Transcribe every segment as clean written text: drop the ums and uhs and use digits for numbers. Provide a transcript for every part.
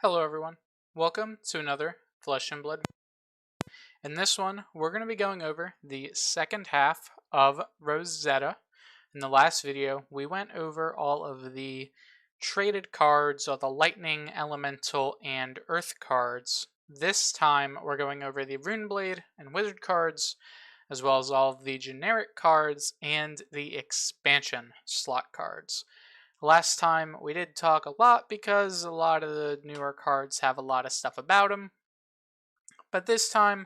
Hello everyone, welcome to another Flesh and Blood. In this one, we're going to be going over the second half of Rosetta. In the last video, we went over all of the traded cards, all the Lightning, Elemental, and Earth cards. This time, we're going over the Runeblade and Wizard cards, as well as all of the generic cards and the expansion slot cards. Last time we did talk a lot because a lot of the newer cards have a lot of stuff about them. But this time,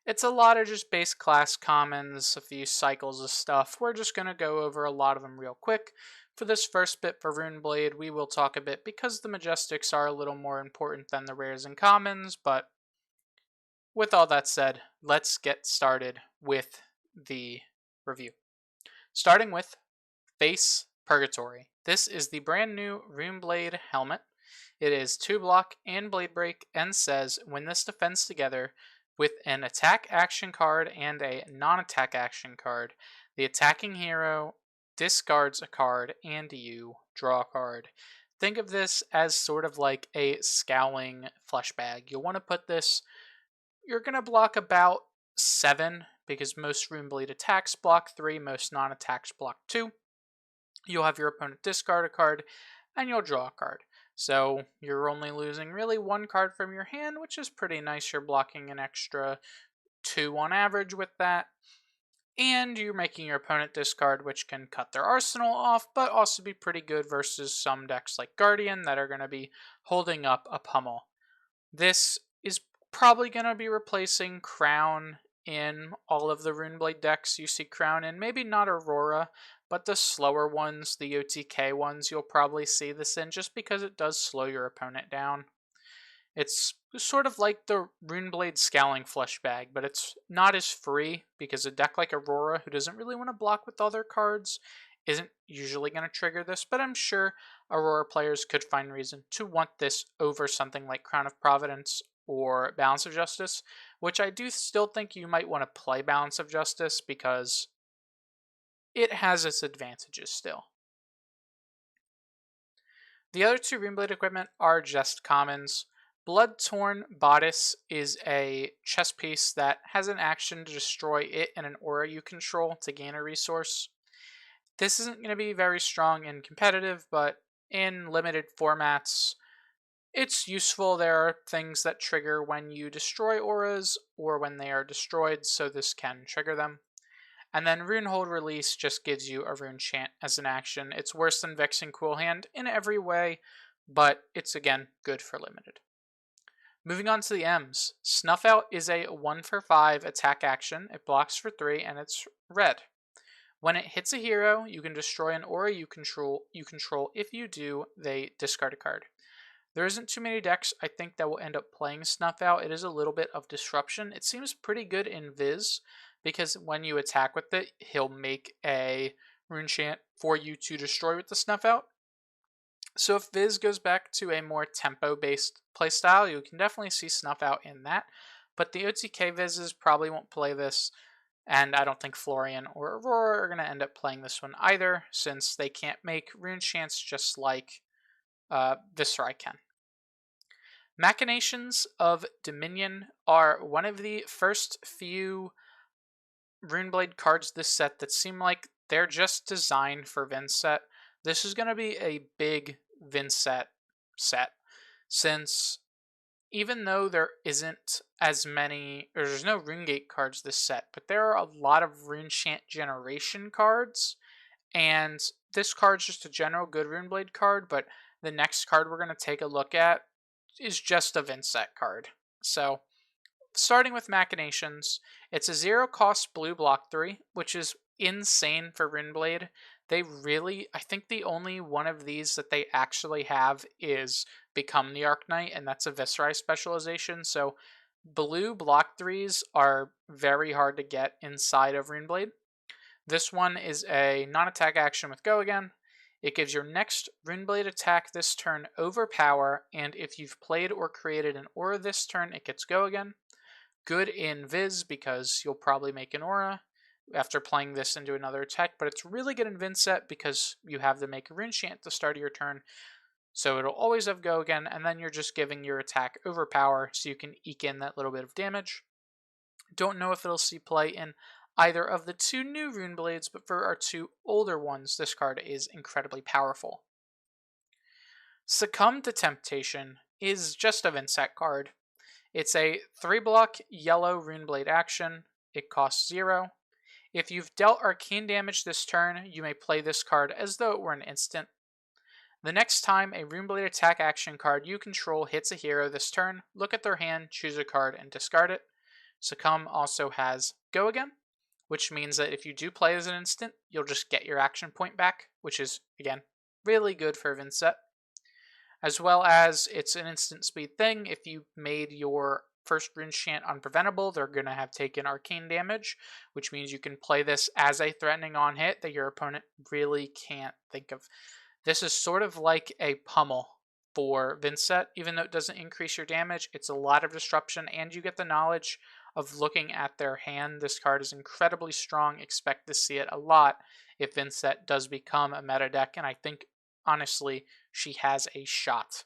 it's a lot of just base class commons, a few cycles of stuff. We're just going to go over a lot of them real quick. For this first bit for Runeblade, we will talk a bit because the Majestics are a little more important than the rares and commons. But with all that said, let's get started with the review. Starting with Face Purgatory. This is the brand new Runeblade helmet. It is 2 block and blade break and says when this defends together with an attack action card and a non-attack action card, the attacking hero discards a card and you draw a card. Think of this as sort of like a scowling flesh bag. You'll want to put this, you're going to block about 7 because most Runeblade attacks block 3, most non-attacks block 2. You'll have your opponent discard a card, and you'll draw a card. So you're only losing really 1 card from your hand, which is pretty nice. You're blocking an extra 2 on average with that. And you're making your opponent discard, which can cut their arsenal off, but also be pretty good versus some decks like Guardian that are going to be holding up a pummel. This is probably going to be replacing Crown in all of the Runeblade decks you see Crown in. Maybe not Aurora, but the slower ones, the OTK ones, you'll probably see this in just because it does slow your opponent down. It's sort of like the Runeblade Scowling Flesh Bag, but it's not as free because a deck like Aurora, who doesn't really want to block with other cards, isn't usually going to trigger this, but I'm sure Aurora players could find reason to want this over something like Crown of Providence or Balance of Justice, which I do still think you might want to play Balance of Justice because it has its advantages still. The other 2 Runeblade equipment are just commons. Bloodtorn Bodice is a chess piece that has an action to destroy it and an aura you control to gain a resource. This isn't going to be very strong in competitive, but in limited formats, it's useful. There are things that trigger when you destroy auras or when they are destroyed, so this can trigger them. And then Runehold Release just gives you a rune chant as an action. It's worse than Vexing Cool Hand in every way, but it's again good for limited. Moving on to the M's. Snuff Out is a 1-for-5 attack action. It blocks for 3 and it's red. When it hits a hero, you can destroy an aura you control. If you do, they discard a card. There isn't too many decks, I think, that will end up playing Snuff Out. It is a little bit of disruption. It seems pretty good in Viz, because when you attack with it, he'll make a rune chant for you to destroy with the Snuff Out. So if Viz goes back to a more tempo-based playstyle, you can definitely see Snuff Out in that. But the OTK Vizes probably won't play this, and I don't think Florian or Aurora are going to end up playing this one either, since they can't make rune chants just like Viscerai can. Machinations of Dominion are one of the first few Runeblade cards this set that seem like they're just designed for Vinset. This is going to be a big Vinset set, since even though there isn't as many, or there's no Runegate cards this set, but there are a lot of Runechant generation cards, and this card's just a general good Runeblade card, but the next card we're going to take a look at is just a Vinset card. So, starting with Machinations, it's a 0-cost blue block 3, which is insane for Runeblade. They really, I think the only one of these that they actually have is Become the Arcanite, and that's a Viscerai specialization. So blue block 3s are very hard to get inside of Runeblade. This one is a non-attack action with Go Again. It gives your next Runeblade attack this turn overpower, and if you've played or created an aura this turn, it gets Go Again. Good in Viz because you'll probably make an aura after playing this into another attack, but it's really good in Vinset because you have to make a rune chant at the start of your turn. So it'll always have go again, and then you're just giving your attack overpower so you can eke in that little bit of damage. Don't know if it'll see play in either of the two new rune blades, but for our two older ones, this card is incredibly powerful. Succumb to Temptation is just a Vincent card. It's a 3-block yellow rune blade action. It costs 0. If you've dealt arcane damage this turn, you may play this card as though it were an instant. The next time a Runeblade attack action card you control hits a hero this turn, look at their hand, choose a card, and discard it. Succumb also has Go Again, which means that if you do play as an instant, you'll just get your action point back, which is, again, really good for Vincent. As well as it's an instant speed thing. If you made your first rune chant unpreventable, they're going to have taken arcane damage, which means you can play this as a threatening on hit that your opponent really can't think of. This is sort of like a pummel for Vincent. Even though it doesn't increase your damage, it's a lot of disruption, and you get the knowledge of looking at their hand. This card is incredibly strong. Expect to see it a lot if Vincent does become a meta deck, and I think, honestly, she has a shot.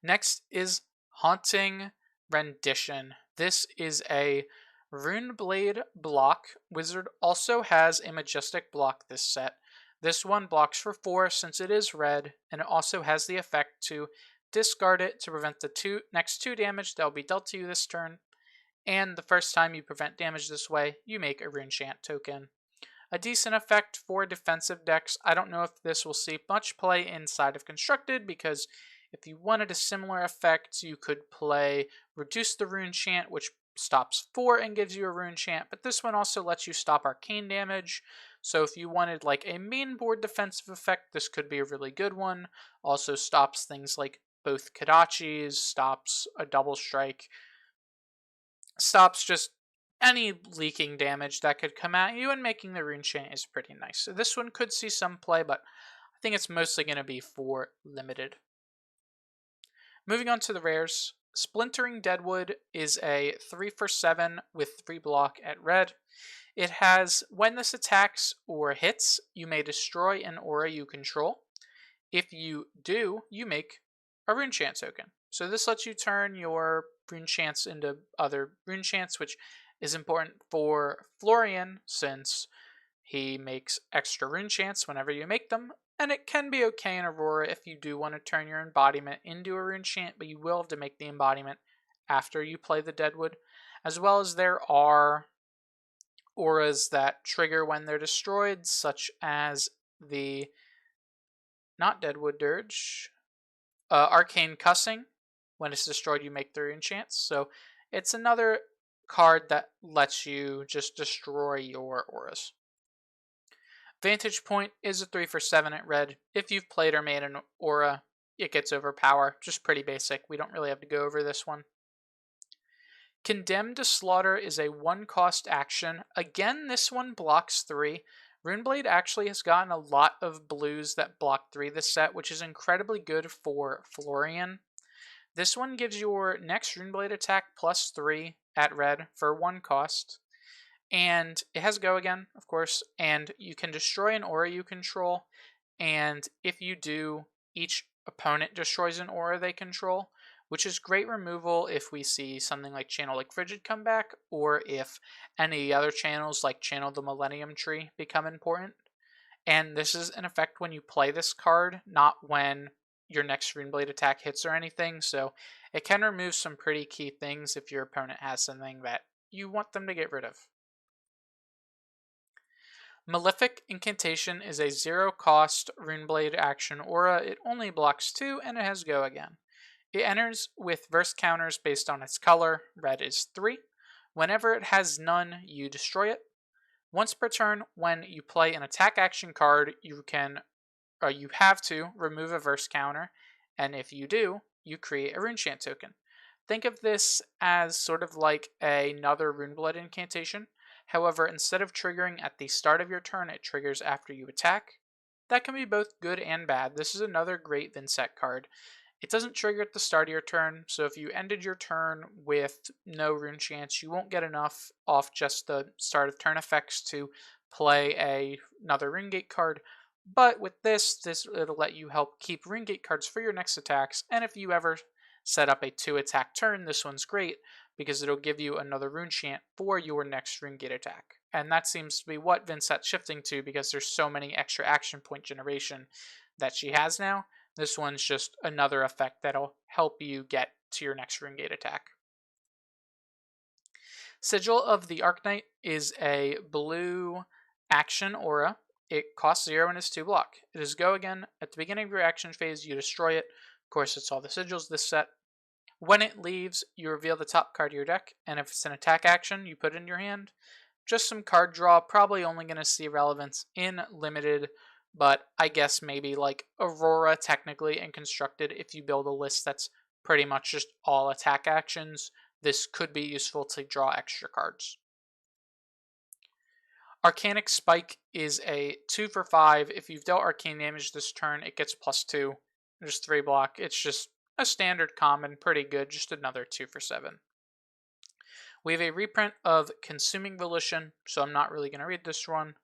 Next is Haunting Rendition. This is a Runeblade block. Wizard also has a Majestic block this set. This one blocks for 4 since it is red, and it also has the effect to discard it to prevent the next 2 damage that will be dealt to you this turn. And the first time you prevent damage this way, you make a rune chant token. A decent effect for defensive decks. I don't know if this will see much play inside of Constructed, because if you wanted a similar effect, you could play Reduce the Rune Chant, which stops 4 and gives you a Rune Chant, but this one also lets you stop arcane damage. So if you wanted like a main board defensive effect, this could be a really good one. Also stops things like both Kodachis, stops a double strike, stops just any leaking damage that could come at you, and making the rune chant is pretty nice. So this one could see some play, but I think it's mostly going to be for limited. Moving on to the rares, Splintering Deadwood is a 3 for 7 with 3 block at red. It has, when this attacks or hits, you may destroy an aura you control. If you do, you make a rune chant token. So this lets you turn your rune chants into other rune chants, which is important for Florian since he makes extra rune chants whenever you make them. And it can be okay in Aurora if you do want to turn your embodiment into a rune chant, but you will have to make the embodiment after you play the Deadwood. As well as there are auras that trigger when they're destroyed, such as the not Deadwood Dirge, Arcane Cussing. When it's destroyed, you make the rune chants. So it's another card that lets you just destroy your auras. Vantage Point is a 3 for 7 at red. If you've played or made an aura, it gets overpower. Just pretty basic. We don't really have to go over this one. Condemned to Slaughter is a 1-cost action. Again, this one blocks 3. Runeblade actually has gotten a lot of blues that block 3 this set, which is incredibly good for Florian. This one gives your next Runeblade attack plus 3 at red for 1 cost. And it has Go Again, of course, and you can destroy an aura you control. And if you do, each opponent destroys an aura they control, which is great removal if we see something like Channel Like Frigid come back, or if any other channels like Channel the Millennium Tree become important. And this is an effect when you play this card, not when your next Runeblade attack hits or anything, so it can remove some pretty key things if your opponent has something that you want them to get rid of. Malefic Incantation is a 0-cost Runeblade action aura. It only blocks 2, and it has Go Again. It enters with verse counters based on its color. Red is 3. Whenever it has none, you destroy it. Once per turn, when you play an attack action card, you have to remove a verse counter, and if you do, you create a rune chant token. Think of this as sort of like another Runeblood incantation. However, instead of triggering at the start of your turn, it triggers after you attack. That can be both good and bad. This is another great Vincent card. It doesn't trigger at the start of your turn, so if you ended your turn with no rune chants, you won't get enough off just the start of turn effects to play another Runegate card. But with this, it'll let you help keep rune gate cards for your next attacks, and if you ever set up a 2-attack turn, this one's great because it'll give you another rune chant for your next rune gate attack. And that seems to be what Vincett's shifting to because there's so many extra action point generation that she has now. This one's just another effect that'll help you get to your next rune gate attack. Sigil of the Arknight is a blue action aura. It costs 0 and is 2 block. It is go again. At the beginning of your action phase, you destroy it. Of course, it's all the sigils this set. When it leaves, you reveal the top card of your deck, and if it's an attack action, you put it in your hand. Just some card draw, probably only going to see relevance in limited, but I guess maybe like Aurora technically and constructed if you build a list that's pretty much just all attack actions. This could be useful to draw extra cards. Arcanic Spike is a 2 for 5. If you've dealt arcane damage this turn, it gets +2. There's 3 block. It's just a standard common, pretty good, just another 2 for 7. We have a reprint of Consuming Volition, so I'm not really going to read this one.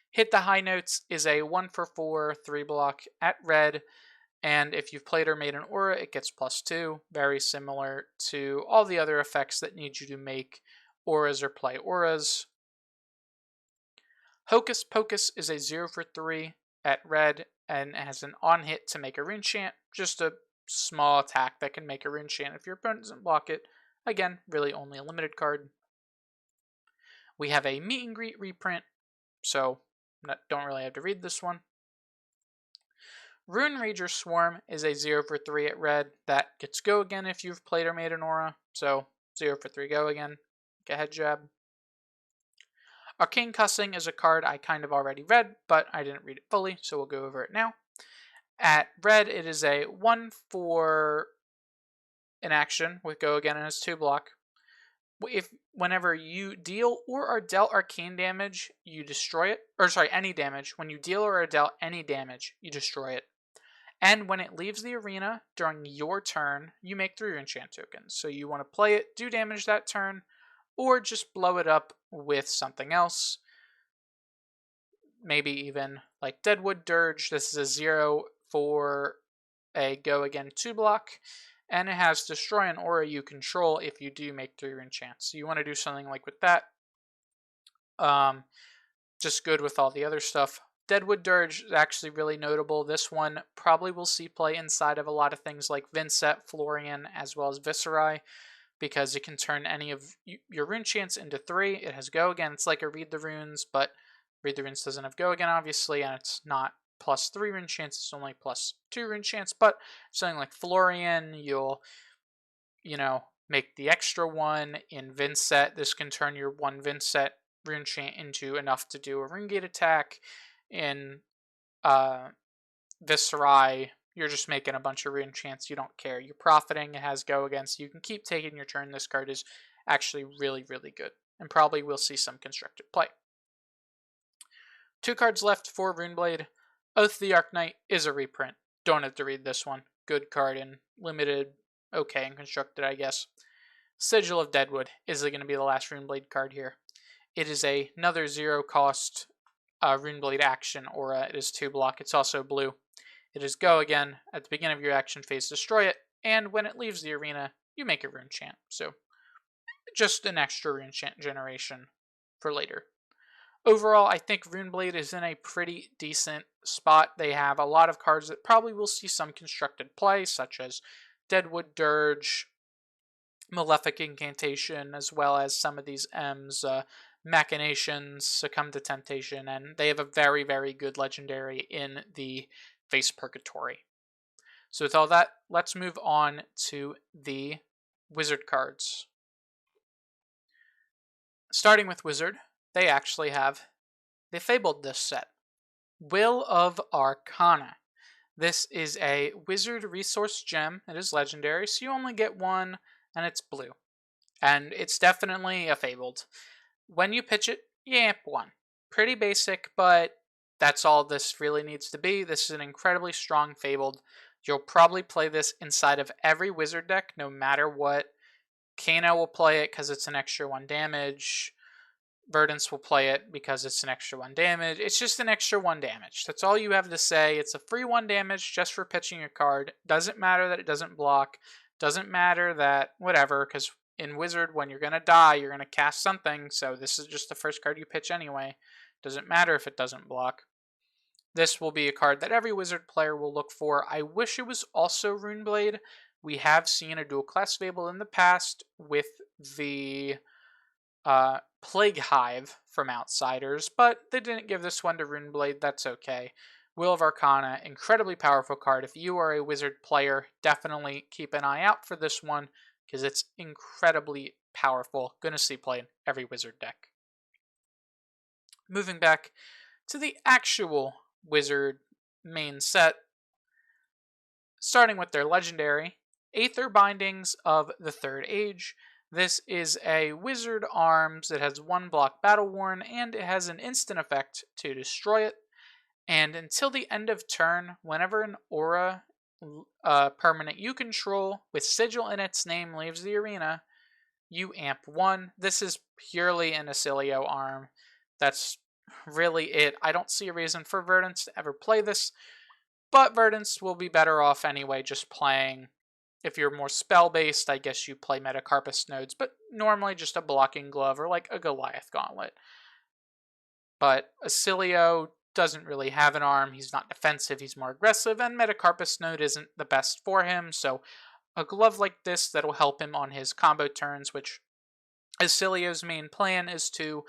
Hit the High Notes is a 1 for 4, 3 block at red, and if you've played or made an aura, it gets +2, very similar to all the other effects that need you to make auras or play auras. Hocus Pocus is a 0 for 3 at red and has an on hit to make a rune chant, just a small attack that can make a rune chant if your opponent doesn't block it. Again, really only a limited card. We have a Meet and Greet reprint, so don't really have to read this one. Rune Rager Swarm is a 0 for 3 at red that gets go again if you've played or made an aura, so 0 for 3 go again. Get a head jab. Arcane Cussing is a card I kind of already read, but I didn't read it fully, so we'll go over it now. At red, it is a 1 for an action with go again and it's 2 block. Whenever you deal or are dealt arcane damage, you destroy it. Or sorry, any damage. When you deal or are dealt any damage, you destroy it. And when it leaves the arena during your turn, you make 3 enchant tokens. So you want to play it, do damage that turn, or just blow it up with something else. Maybe even like Deadwood Dirge. This is a 0 for a go again 2 block. And it has destroy an aura you control if you do make 3 enchants. So you want to do something like with that. Just good with all the other stuff. Deadwood Dirge is actually really notable. This one probably will see play inside of a lot of things like Vincett, Florian, as well as Viscerai, because it can turn any of your rune chants into 3. It has go again. It's like a Read the Runes, but Read the Runes doesn't have go again, obviously, and it's not +3 rune chance, it's only +2 rune chance. But something like Florian, you'll, make the extra one. In Vincett, this can turn your 1 Vincett rune chant into enough to do a rune gate attack. In Viscerai, you're just making a bunch of rune chants, you don't care. You're profiting, it has go again, so you can keep taking your turn. This card is actually really, really good, and probably will see some constructed play. 2 cards left for Runeblade. Oath of the Arknight is a reprint. Don't have to read this one. Good card in limited, okay, and constructed, I guess. Sigil of Deadwood is going to be the last Runeblade card here. It is another 0 cost Runeblade action aura. It is 2 block. It's also blue. It is go again. At the beginning of your action phase, destroy it. And when it leaves the arena, you make a rune chant. So just an extra rune chant generation for later. Overall, I think Runeblade is in a pretty decent spot. They have a lot of cards that probably will see some constructed play, such as Deadwood Dirge, Malefic Incantation, as well as some of these M's, Machinations, Succumb to Temptation, and they have a very, very good legendary in the Face Purgatory. So with all that, let's move on to the Wizard cards. Starting with Wizard, they actually have the Fabled this set. Will of Arcana. This is a Wizard resource gem. It is legendary, so you only get 1, and it's blue. And it's definitely a Fabled. When you pitch it, you amp 1. Pretty basic, but that's all this really needs to be. This is an incredibly strong Fabled. You'll probably play this inside of every Wizard deck, no matter what. Kano will play it because it's an extra 1 damage. Verdance will play it because it's an extra 1 damage. It's just an extra 1 damage. That's all you have to say. It's a free 1 damage just for pitching a card. Doesn't matter that it doesn't block. Doesn't matter that whatever, because in Wizard, when you're going to die, you're going to cast something. So this is just the first card you pitch anyway. Doesn't matter if it doesn't block. This will be a card that every Wizard player will look for. I wish it was also Runeblade. We have seen a dual class Fable in the past with the Plague Hive from Outsiders, but they didn't give this one to Runeblade. That's okay. Will of Arcana, incredibly powerful card. If you are a Wizard player, definitely keep an eye out for this one because it's incredibly powerful. Gonna see play in every Wizard deck. Moving back to the actual Wizard main set, starting with their legendary, Aether Bindings of the Third Age. This is a Wizard Arms. It has 1 block Battle Worn, and it has an instant effect to destroy it. And until the end of turn, whenever an aura permanent you control with Sigil in its name leaves the arena, you amp 1. This is purely an Acilio arm. That's really it. I don't see a reason for Verdance to ever play this, but Verdance will be better off anyway just playing. If you're more spell-based, I guess you play Metacarpus nodes, but normally just a blocking glove or like a Goliath gauntlet. But Acilio doesn't really have an arm. He's not defensive, he's more aggressive, and Metacarpus node isn't the best for him, so a glove like this that'll help him on his combo turns, which Acilio's main plan is to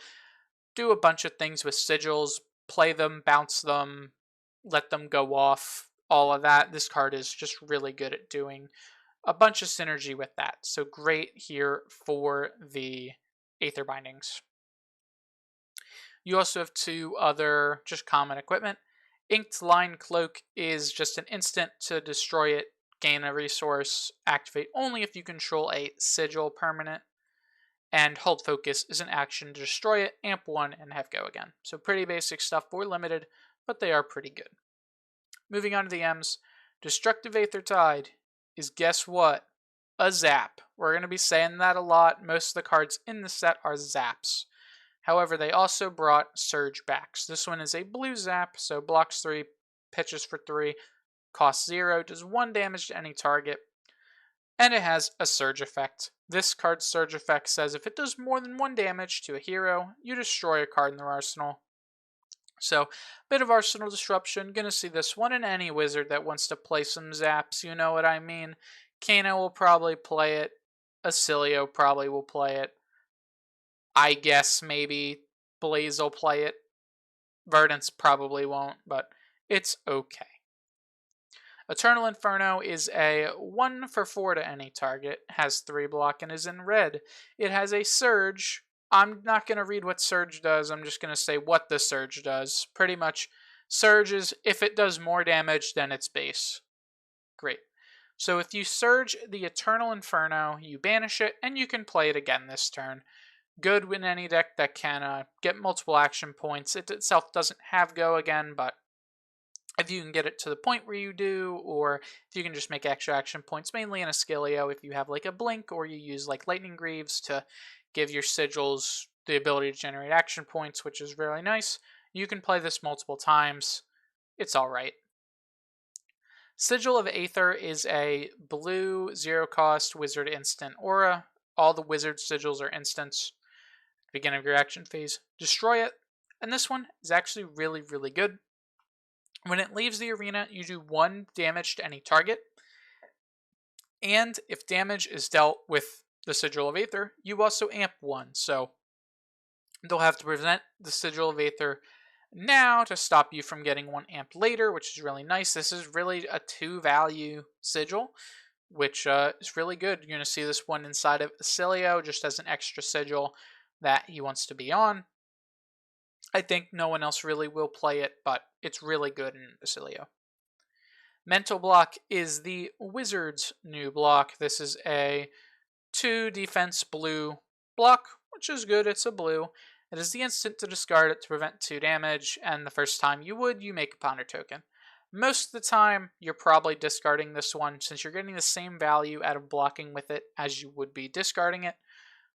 do a bunch of things with sigils, play them, bounce them, let them go off, all of that. This card is just really good at doing a bunch of synergy with that. So great here for the Aether Bindings. You also have 2 other just common equipment. Inked Line Cloak is just an instant to destroy it, gain a resource, activate only if you control a sigil permanent. And Hold Focus is an action to destroy it, amp 1, and have go again. So pretty basic stuff for limited, but they are pretty good. Moving on to the M's, Destructive Aether Tide is, guess what? A zap. We're going to be saying that a lot. Most of the cards in the set are zaps. However, they also brought Surge backs. This one is a blue zap, so blocks 3, pitches for 3, costs 0, does 1 damage to any target, and it has a Surge effect. This card's Surge effect says if it does more than 1 damage to a hero, you destroy a card in their arsenal. So, bit of arsenal disruption. Gonna see this one in any Wizard that wants to play some zaps, you know what I mean. Kano will probably play it. Acilio probably will play it. I guess maybe Blaze will play it. Verdance probably won't, but it's okay. Eternal Inferno is a 1 for 4 to any target, has 3 block, and is in red. It has a Surge. I'm not going to read what Surge does, I'm just going to say what the Surge does. Pretty much, Surge is if it does more damage than its base. Great. So if you Surge the Eternal Inferno, you banish it, and you can play it again this turn. Good in any deck that can get multiple action points. It itself doesn't have go again, but if you can get it to the point where you do, or if you can just make extra action points, mainly in Ascilio, if you have like a Blink, or you use like Lightning Greaves to give your sigils the ability to generate action points, which is really nice. You can play this multiple times. It's alright. Sigil of Aether is a blue 0-cost wizard instant aura. All the wizard sigils are instants. Beginning of your action phase, destroy it. And this one is actually really, really good. When it leaves the arena, you do 1 damage to any target. And if damage is dealt with the Sigil of Aether, you also amp 1. So they'll have to prevent the Sigil of Aether now to stop you from getting 1 amp later, which is really nice. This is really a 2-value Sigil, which is really good. You're going to see this one inside of Acilio just as an extra Sigil that he wants to be on. I think no one else really will play it, but it's really good in Acilio. Mental Block is the Wizard's new block. This is a 2 defense blue block, which is good. It's a blue. It is the instant to discard it to prevent 2 damage, and the first time you make a Ponder token. Most of the time, you're probably discarding this one since you're getting the same value out of blocking with it as you would be discarding it.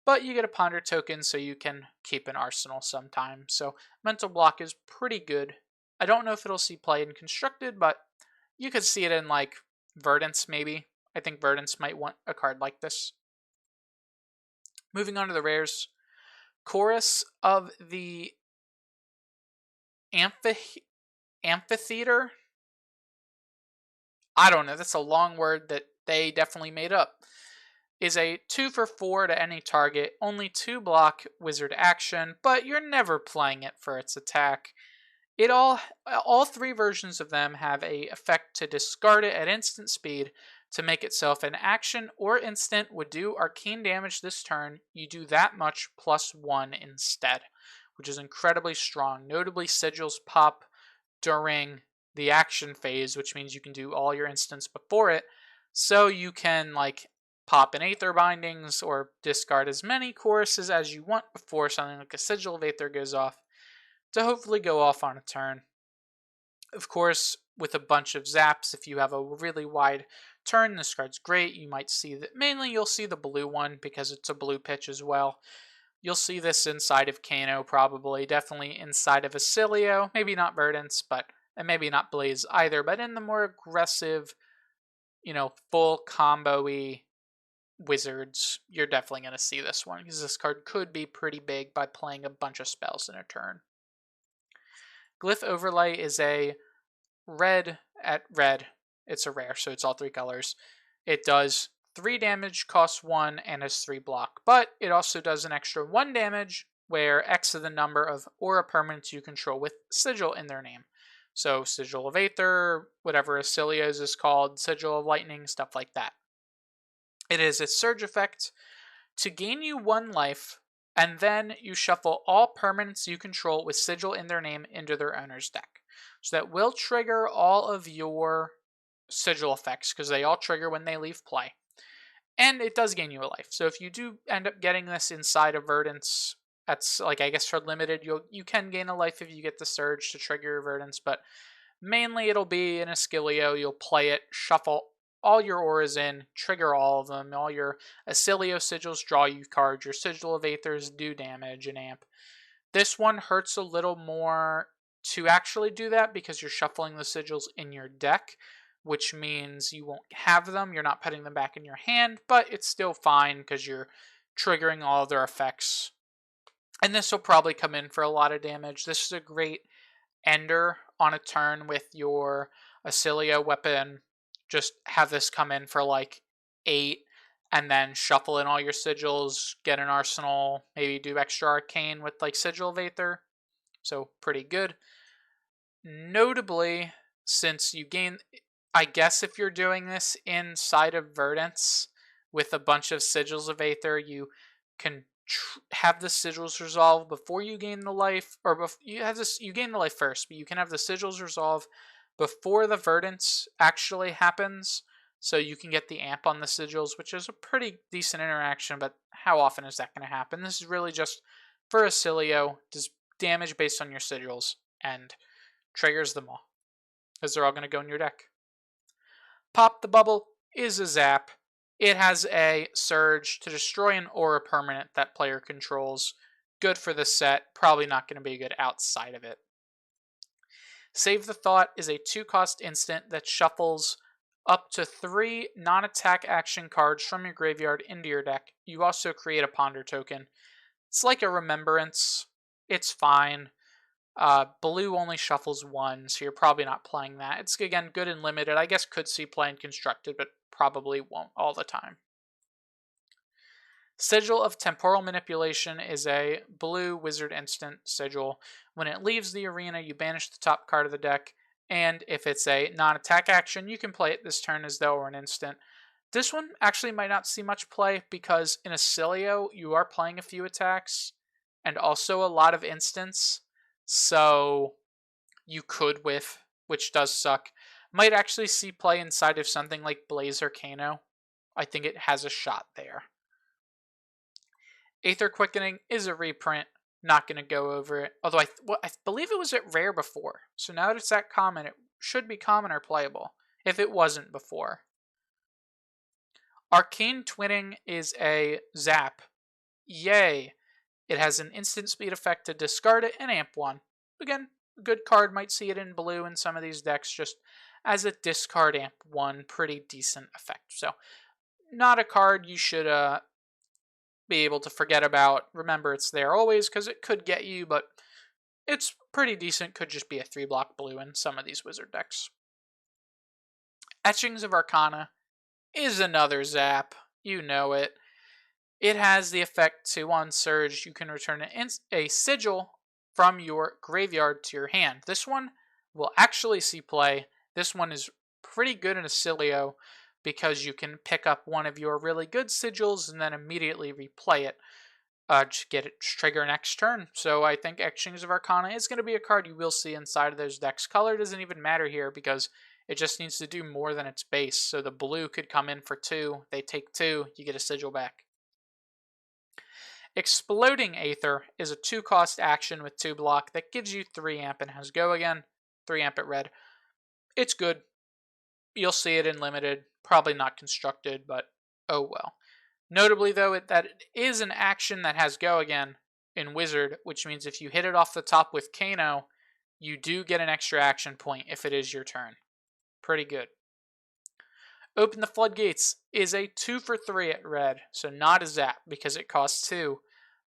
but you get a ponder token so you can keep an arsenal sometimes. So mental block is pretty good. I don't know if it'll see play in constructed, but you could see it in like Verdance maybe. I think Verdance might want a card like this. Moving on to the rares. Chorus of the Amphitheater. I don't know, that's a long word that they definitely made up. Is a 2 for 4 to any target, only 2 block wizard action, but you're never playing it for its attack. All 3 versions of them have a effect to discard it at instant speed to make itself an action or instant would do arcane damage this turn. You do that much plus 1 instead, which is incredibly strong. Notably, sigils pop during the action phase, which means you can do all your instants before it. So you can like pop in Aether Bindings or discard as many choruses as you want before something like a Sigil of Aether goes off to hopefully go off on a turn. Of course, with a bunch of zaps, if you have a really wide turn, this card's great. You might see that, mainly you'll see the blue one because it's a blue pitch as well. You'll see this inside of Kano probably, definitely inside of Acilio, maybe not Verdance, and maybe not Blaze either, but in the more aggressive, full combo-y wizards, you're definitely going to see this one, because this card could be pretty big by playing a bunch of spells in a turn. Glyph Overlay is a red at red. It's a rare, so it's all 3 colors. It does 3 damage, costs 1, and has 3 block. But it also does an extra 1 damage, where X is the number of aura permanents you control with Sigil in their name. So Sigil of Aether, whatever Acilio's is called, Sigil of Lightning, stuff like that. It is a surge effect to gain you 1 life, and then you shuffle all permanents you control with Sigil in their name into their owner's deck. So that will trigger all of your Sigil effects, because they all trigger when they leave play. And it does gain you a life. So if you do end up getting this inside of Verdance, that's like, I guess for limited, you can gain a life if you get the Surge to trigger your Verdance, but mainly it'll be in Acilio. You'll play it, shuffle all your auras in, trigger all of them. All your Acilio sigils draw you cards. Your Sigil of Aethers do damage and amp. This one hurts a little more to actually do that because you're shuffling the sigils in your deck, which means you won't have them. You're not putting them back in your hand, but it's still fine because you're triggering all of their effects. And this will probably come in for a lot of damage. This is a great ender on a turn with your Acilio weapon. Just have this come in for like 8, and then shuffle in all your sigils, get an arsenal, maybe do extra arcane with like Sigil of Aether. So pretty good. Notably, since you gain, I guess if you're doing this inside of Verdance with a bunch of Sigils of Aether, you can have the sigils resolve before you gain the life, or you gain the life first, but you can have the sigils resolve before the Verdance actually happens, so you can get the amp on the sigils, which is a pretty decent interaction, but how often is that going to happen? This is really just for Acilio, does damage based on your sigils, and triggers them all, because they're all going to go in your deck. Pop the Bubble is a zap. It has a surge to destroy an aura permanent that player controls. Good for the set, probably not going to be good outside of it. Save the Thought is a 2-cost instant that shuffles up to 3 non-attack action cards from your graveyard into your deck. You also create a ponder token. It's like a remembrance. It's fine. Blue only shuffles 1, so you're probably not playing that. It's, again, good and limited. I guess could see play in constructed, but probably won't all the time. Sigil of Temporal Manipulation is a blue wizard instant sigil. When it leaves the arena, you banish the top card of the deck, and if it's a non-attack action, you can play it this turn as though it were an instant. This one actually might not see much play, because in Acilio, you are playing a few attacks, and also a lot of instants, so you could whiff, which does suck. Might actually see play inside of something like Blaze or Kano. I think it has a shot there. Aether Quickening is a reprint. Not going to go over it. Although I believe it was at rare before. So now that it's at common, it should be common or playable. If it wasn't before. Arcane Twinning is a zap. Yay! It has an instant speed effect to discard it and amp 1. Again, a good card, might see it in blue in some of these decks, just as a discard amp 1, pretty decent effect. So, not a card you should be able to forget about. Remember, it's there always because it could get you, but it's pretty decent. Could just be a 3-block blue in some of these wizard decks. Etchings of Arcana is another zap. You know it. It has the effect to, on Surge, you can return a sigil from your graveyard to your hand. This one will actually see play. This one is pretty good in a Acilio because you can pick up one of your really good sigils and then immediately replay it to get it trigger next turn. So I think Etchings of Arcana is going to be a card you will see inside of those decks. Color doesn't even matter here because it just needs to do more than its base. So the blue could come in for 2, they take 2, you get a sigil back. Exploding Aether is a 2-cost action with 2 block that gives you 3 amp and has go again, 3 amp at red. It's good. You'll see it in limited, probably not constructed, but oh well. Notably though, that it is an action that has go again in Wizard, which means if you hit it off the top with Kano, you do get an extra action point if it is your turn. Pretty good. Open the Floodgates is a 2 for 3 at red, so not a zap because it costs 2.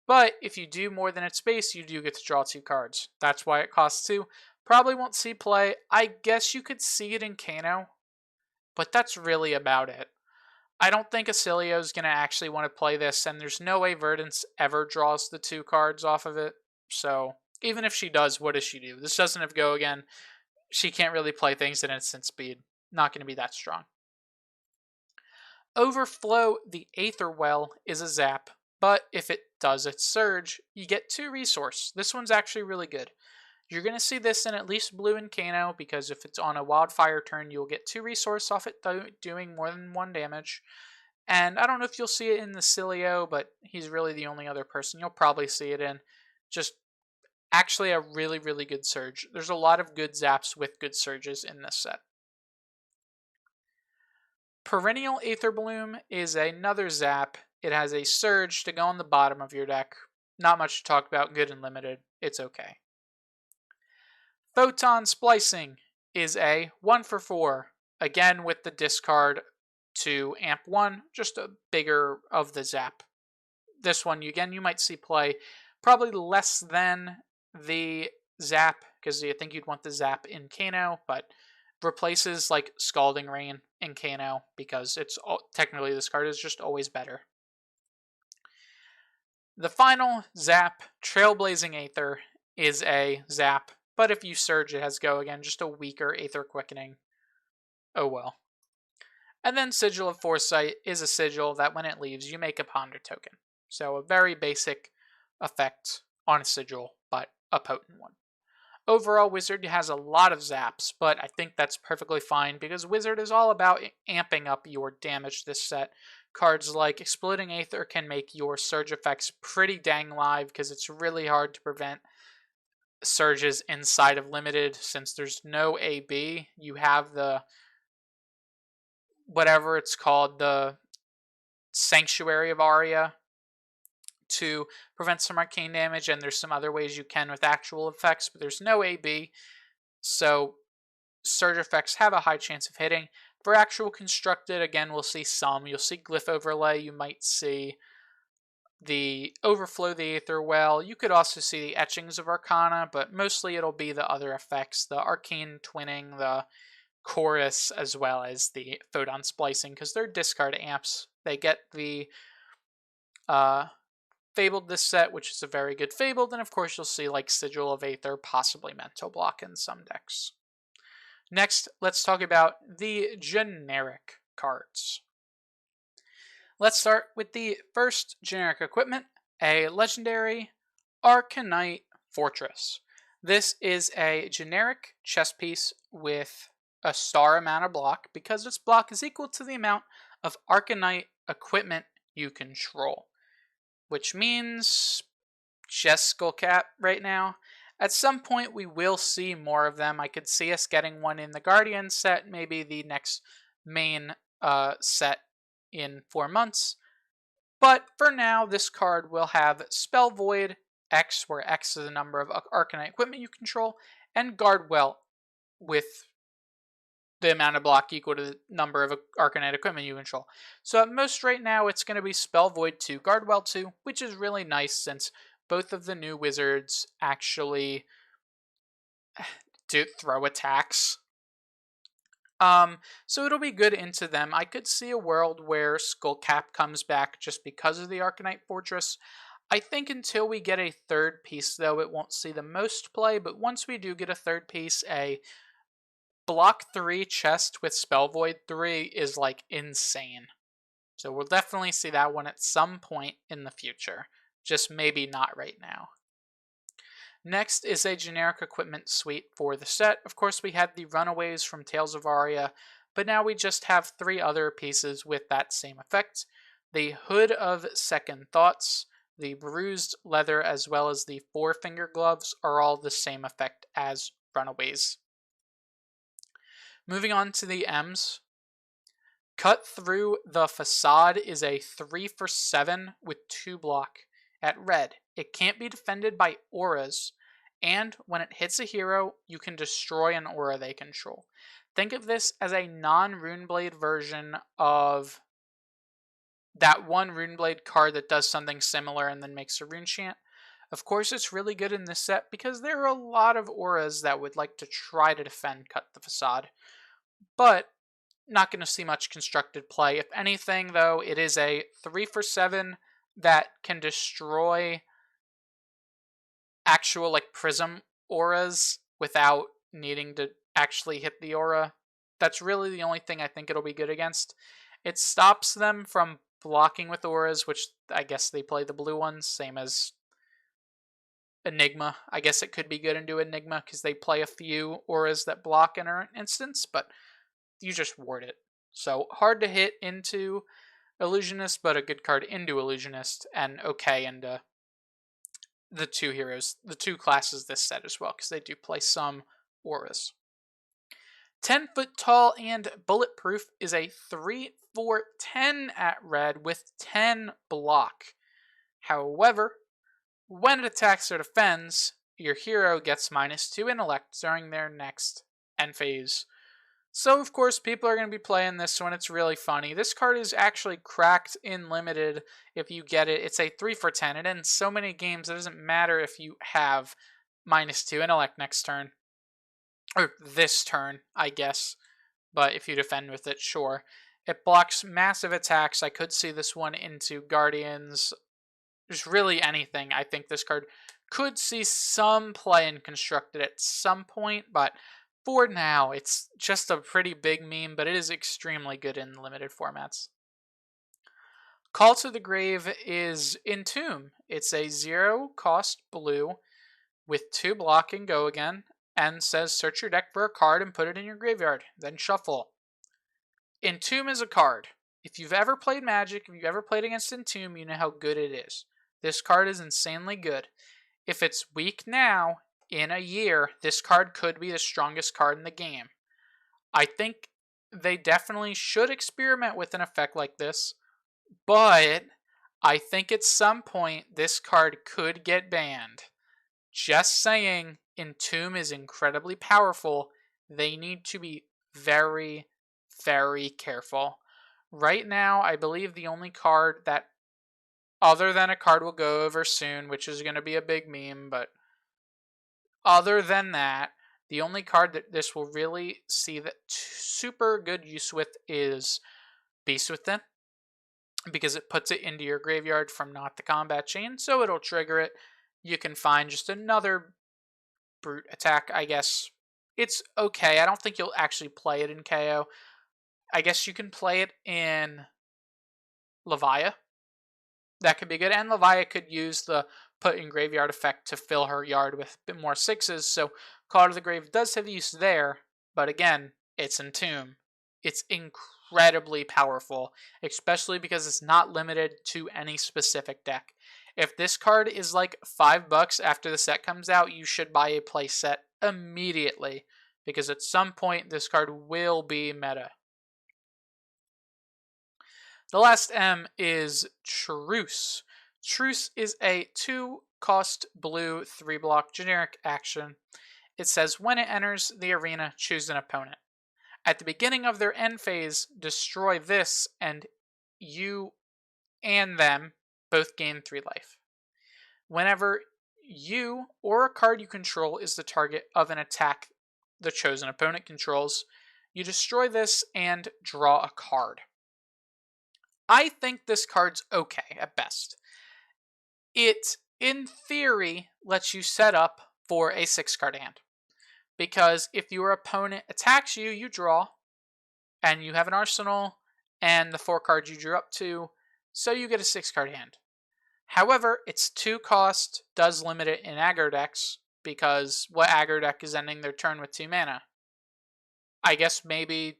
But if you do more than its base, you do get to draw 2 cards. That's why it costs 2. Probably won't see play. I guess you could see it in Kano, but that's really about it. I don't think Acilio is going to actually want to play this, and there's no way Verdance ever draws the 2 cards off of it. So even if she does, what does she do? This doesn't have go again. She can't really play things at instant speed. Not going to be that strong. Overflow the Aether Well is a zap, but if it does its Surge, you get 2 resource. This one's actually really good. You're going to see this in at least blue and Kano, because if it's on a Wildfire turn, you'll get 2 resource off it doing more than 1 damage. And I don't know if you'll see it in the Acilio, but he's really the only other person you'll probably see it in. Just actually a really, really good Surge. There's a lot of good zaps with good Surges in this set. Perennial Aether Bloom is another zap. It has a Surge to go on the bottom of your deck. Not much to talk about, good and limited. It's okay. Photon Splicing is a 1 for 4. Again with the discard to amp 1, just a bigger of the zap. This one, again, you might see play probably less than the zap, because I think you'd want the zap in Kano, but replaces like Scalding Rain in Kano, because it's technically this card is just always better. The final zap, Trailblazing Aether, is a zap, but if you Surge it has go again, just a weaker Aether Quickening. Oh well. And then Sigil of Foresight is a sigil that when it leaves you make a Ponder token. So a very basic effect on a sigil, but a potent one. Overall, Wizard has a lot of zaps, but I think that's perfectly fine because Wizard is all about amping up your damage this set. Cards like Exploding Aether can make your Surge effects pretty dang live because it's really hard to prevent Surges inside of Limited since there's no AB. You have the, whatever it's called, the Sanctuary of Aria to prevent some arcane damage, and there's some other ways you can with actual effects, but there's no AB, so Surge effects have a high chance of hitting. For actual constructed, again, we'll see some. You'll see Glyph Overlay, you might see the Overflow the Aether Well, you could also see the Etchings of Arcana, but mostly it'll be the other effects, the Arcane Twinning, the Chorus, as well as the Photon Splicing, because they're discard amps. They get the Fabled this set, which is a very good Fabled, and of course you'll see like Sigil of Aether, possibly Mental Block in some decks. Next, let's talk about the generic cards. Let's start with the first generic equipment, a legendary Arcanite Fortress. This is a generic chess piece with a star amount of block because its block is equal to the amount of Arcanite equipment you control, which means just Skullcap right now. At some point we will see more of them. I could see us getting one in the Guardian set, maybe the next main set in 4 months. But for now, this card will have Spell Void, X, where X is the number of Arcanite equipment you control, and Guard Well, with the amount of block equal to the number of Arcanite equipment you control. So at most right now, it's going to be Spell Void 2, Guard Well 2, which is really nice since both of the new wizards actually do throw attacks. So it'll be good into them. I could see a world where Skullcap comes back just because of the Arcanite Fortress. I think until we get a third piece, though, it won't see the most play, but once we do get a third piece, a Block 3 chest with Spell Void 3 is like insane. So we'll definitely see that one at some point in the future. Just maybe not right now. Next is a generic equipment suite for the set. Of course, we had the Runaways from Tales of Aria, but now we just have 3 other pieces with that same effect. The Hood of Second Thoughts, the Bruised Leather, as well as the Four Finger Gloves are all the same effect as Runaways. Moving on to the M's. Cut Through the Facade is a 3 for 7 with 2 block at red. It can't be defended by auras, and when it hits a hero, you can destroy an aura they control. Think of this as a non-Runeblade version of that one Runeblade card that does something similar and then makes a rune chant. Of course, it's really good in this set because there are a lot of auras that would like to try to defend Cut the Facade, but not going to see much constructed play. If anything, though, it is a 3 for 7 that can destroy actual like prism auras without needing to actually hit the aura. That's really the only thing I think it'll be good against. It stops them from blocking with auras, which I guess they play the blue ones, same as Enigma. I guess it could be good into Enigma because they play a few auras that block in an instance, but you just ward it. So hard to hit into Illusionist, but a good card into Illusionist, and okay into the 2 heroes, the 2 classes this set as well, because they do play some auras. 10 Foot Tall and Bulletproof is a 3 for 10 at red with 10 block. However, when it attacks or defends, your hero gets -2 intellect during their next end phase. So, of course, people are going to be playing this one. It's really funny. This card is actually cracked in Limited if you get it. It's a 3 for 10. It ends so many games, it doesn't matter if you have -2 intellect next turn. Or this turn, I guess. But if you defend with it, sure. It blocks massive attacks. I could see this one into Guardians. Just really anything. I think this card could see some play in Constructed at some point, but for now, it's just a pretty big meme, but it is extremely good in limited formats. Call to the Grave is Entomb. It's a 0-cost blue with 2 block and go again, and says search your deck for a card and put it in your graveyard, then shuffle. Entomb is a card. If you've ever played Magic, if you've ever played against Entomb, you know how good it is. This card is insanely good. If it's weak now, in a year, this card could be the strongest card in the game. I think they definitely should experiment with an effect like this, but I think at some point this card could get banned. Just saying, Entomb is incredibly powerful. They need to be very, very careful. Right now, I believe the only card that, other than a card we'll go over soon, which is going to be a big meme, but other than that, the only card that this will really see that super good use with is Beast Within, because it puts it into your graveyard from not the combat chain, so it'll trigger it. You can find just another brute attack, I guess. It's okay. I don't think you'll actually play it in KO. I guess you can play it in Levia. That could be good, and Levia could use the put in graveyard effect to fill her yard with a bit more 6s, so Call to the Grave does have use there, but again, it's Entomb. It's incredibly powerful, especially because it's not limited to any specific deck. If this card is like $5 after the set comes out, you should buy a play set immediately, because at some point this card will be meta. The last M is Truce. Truce is a 2-cost blue 3-block generic action. It says when it enters the arena, choose an opponent. At the beginning of their end phase, destroy this, and you and them both gain 3 life. Whenever you or a card you control is the target of an attack the chosen opponent controls, you destroy this and draw a card. I think this card's okay at best. It, in theory, lets you set up for a 6-card hand. Because if your opponent attacks you, you draw, and you have an arsenal, and the 4 cards you drew up to, so you get a 6-card hand. However, its 2 cost does limit it in aggro decks, because what aggro deck is ending their turn with 2 mana? I guess maybe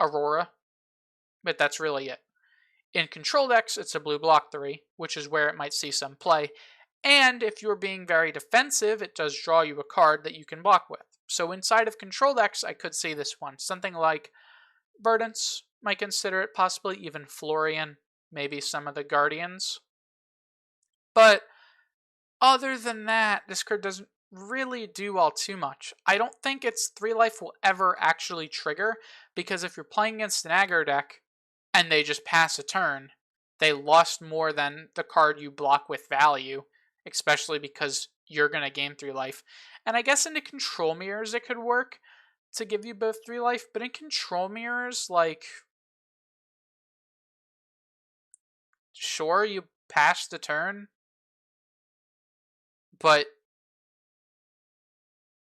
Aurora, but that's really it. In control decks, it's a blue block 3, which is where it might see some play. And if you're being very defensive, it does draw you a card that you can block with. So inside of control decks, I could see this one. Something like Verdance, might consider it, possibly even Florian, maybe some of the Guardians. But other than that, this card doesn't really do all too much. I don't think its 3 life will ever actually trigger, because if you're playing against an aggro deck, and they just pass a turn, they lost more than the card you block with value, especially because you're going to gain 3 life. And I guess into control mirrors it could work to give you both 3 life, but in control mirrors, like, sure, you pass the turn, but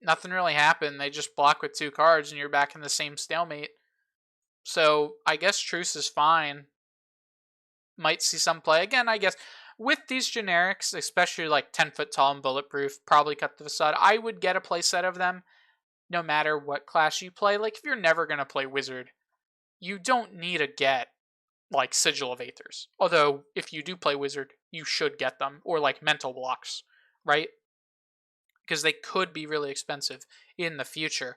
nothing really happened. They just block with 2 cards and you're back in the same stalemate. So I guess Truce is fine. Might see some play. Again, I guess with these generics, especially like 10 foot tall and bulletproof, probably cut the facade, I would get a playset of them no matter what class you play. Like, if you're never going to play Wizard, you don't need to get like Sigil of Aethers. Although, if you do play Wizard, you should get them. Or like Mental Blocks, right? Because they could be really expensive in the future.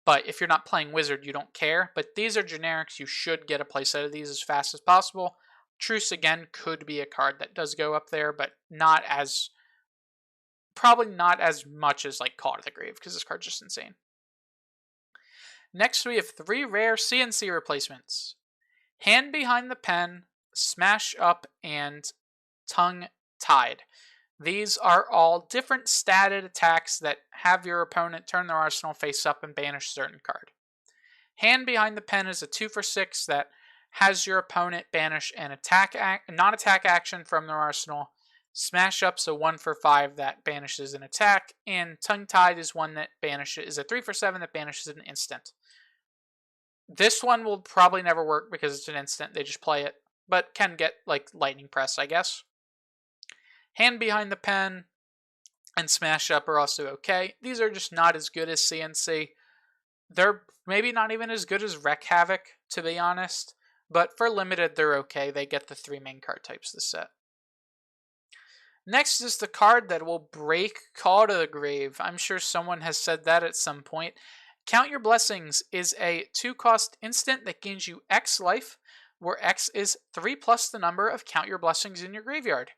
But if you're not playing Wizard, you don't care. But these are generics. You should get a playset of these as fast as possible. Truce, again, could be a card that does go up there, but not as... probably not as much as like Call to the Grave, because this card's just insane. Next, we have 3 rare CNC replacements. Hand Behind the Pen, Smash Up, and Tongue Tied. These are all different statted attacks that have your opponent turn their arsenal face up and banish a certain card. Hand Behind the Pen is a 2 for 6 that has your opponent banish an non-attack action from their arsenal. Smash Up's a 1 for 5 that banishes an attack, and Tongue Tied is one that is a 3 for 7 that banishes an instant. This one will probably never work because it's an instant, they just play it, but can get like Lightning Press, I guess. Hand Behind the Pen and Smash Up are also okay. These are just not as good as CNC. They're maybe not even as good as Wreck Havoc, to be honest, but for limited, they're okay. They get the 3 main card types this set. Next is the card that will break Call to the Grave. I'm sure someone has said that at some point. Count Your Blessings is a 2-cost instant that gains you X life, where X is 3 plus the number of Count Your Blessings in your graveyard,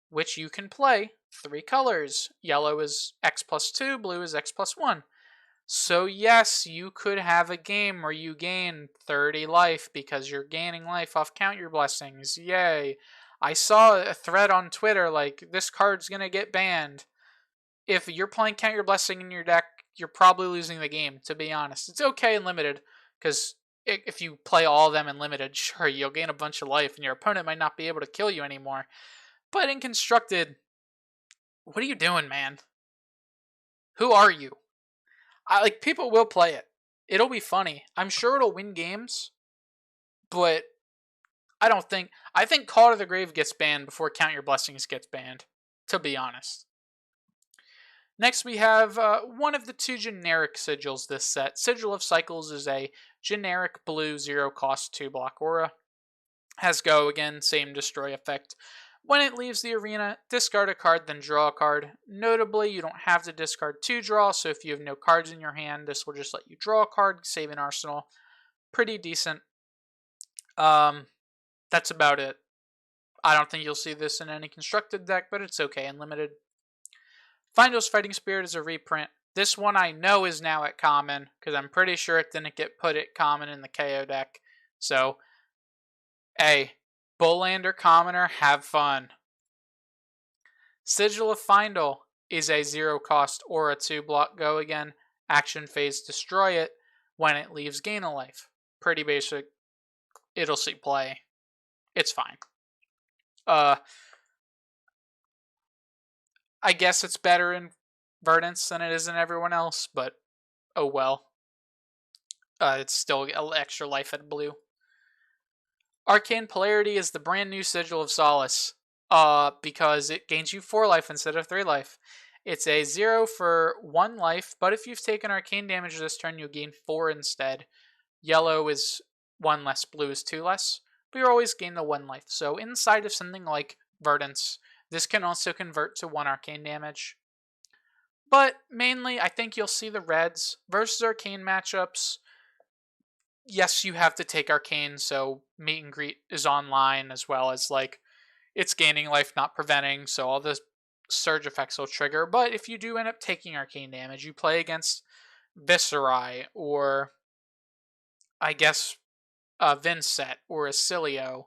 which you can play 3 colors. Yellow is X plus 2, blue is X plus 1. So yes, you could have a game where you gain 30 life because you're gaining life off Count Your Blessings. Yay. I saw a thread on Twitter like, this card's going to get banned. If you're playing Count Your Blessing in your deck, you're probably losing the game, to be honest. It's okay in limited, because if you play all of them in limited, sure, you'll gain a bunch of life and your opponent might not be able to kill you anymore. But in constructed, what are you doing, man? Who are you? People will play it. It'll be funny. I'm sure it'll win games, but I think Call to the Grave gets banned before Count Your Blessings gets banned, to be honest. Next we have one of the 2 generic sigils this set. Sigil of Cycles is a generic blue 0-cost 2-block aura. Has Go again, same destroy effect. When it leaves the arena, discard a card, then draw a card. Notably, you don't have to discard to draw, so if you have no cards in your hand, this will just let you draw a card, save an arsenal. Pretty decent. That's about it. I don't think you'll see this in any constructed deck, but it's okay in limited. Findos Fighting Spirit is a reprint. This one I know is now at common, because I'm pretty sure it didn't get put at common in the KO deck. So, hey, Bullander Commoner, have fun. Sigil of Findle is a 0 cost or a 2 block go again. Action phase, destroy it. When it leaves, gain a life. Pretty basic. It'll see play. It's fine. I guess it's better in Verdance than it is in everyone else, but oh well. It's still extra life at blue. Arcane Polarity is the brand new Sigil of Solace, because it gains you 4 life instead of 3 life. It's a 0 for 1 life, but if you've taken arcane damage this turn, you'll gain 4 instead. Yellow is 1 less, blue is 2 less, but you always gain the 1 life. So inside of something like Verdance, this can also convert to 1 arcane damage. But mainly, I think you'll see the reds versus arcane matchups. Yes, you have to take arcane, so meet and greet is online, as well as like it's gaining life, not preventing, so all the surge effects will trigger. But if you do end up taking arcane damage, you play against Viscerai, or I guess Vincet, or Acilio,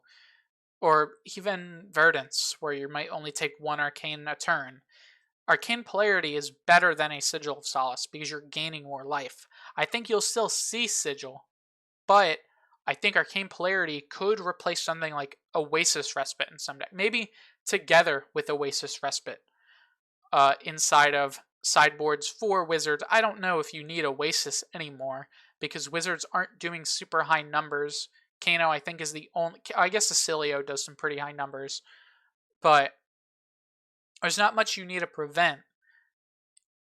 or even Verdance, where you might only take 1 arcane a turn. Arcane Polarity is better than a Sigil of Solace because you're gaining more life. I think you'll still see Sigil, but I think Arcane Polarity could replace something like Oasis Respite in some deck. Maybe together with Oasis Respite inside of sideboards for Wizards. I don't know if you need Oasis anymore because Wizards aren't doing super high numbers. Kano, I think, is the only... I guess Acilio does some pretty high numbers, but there's not much you need to prevent.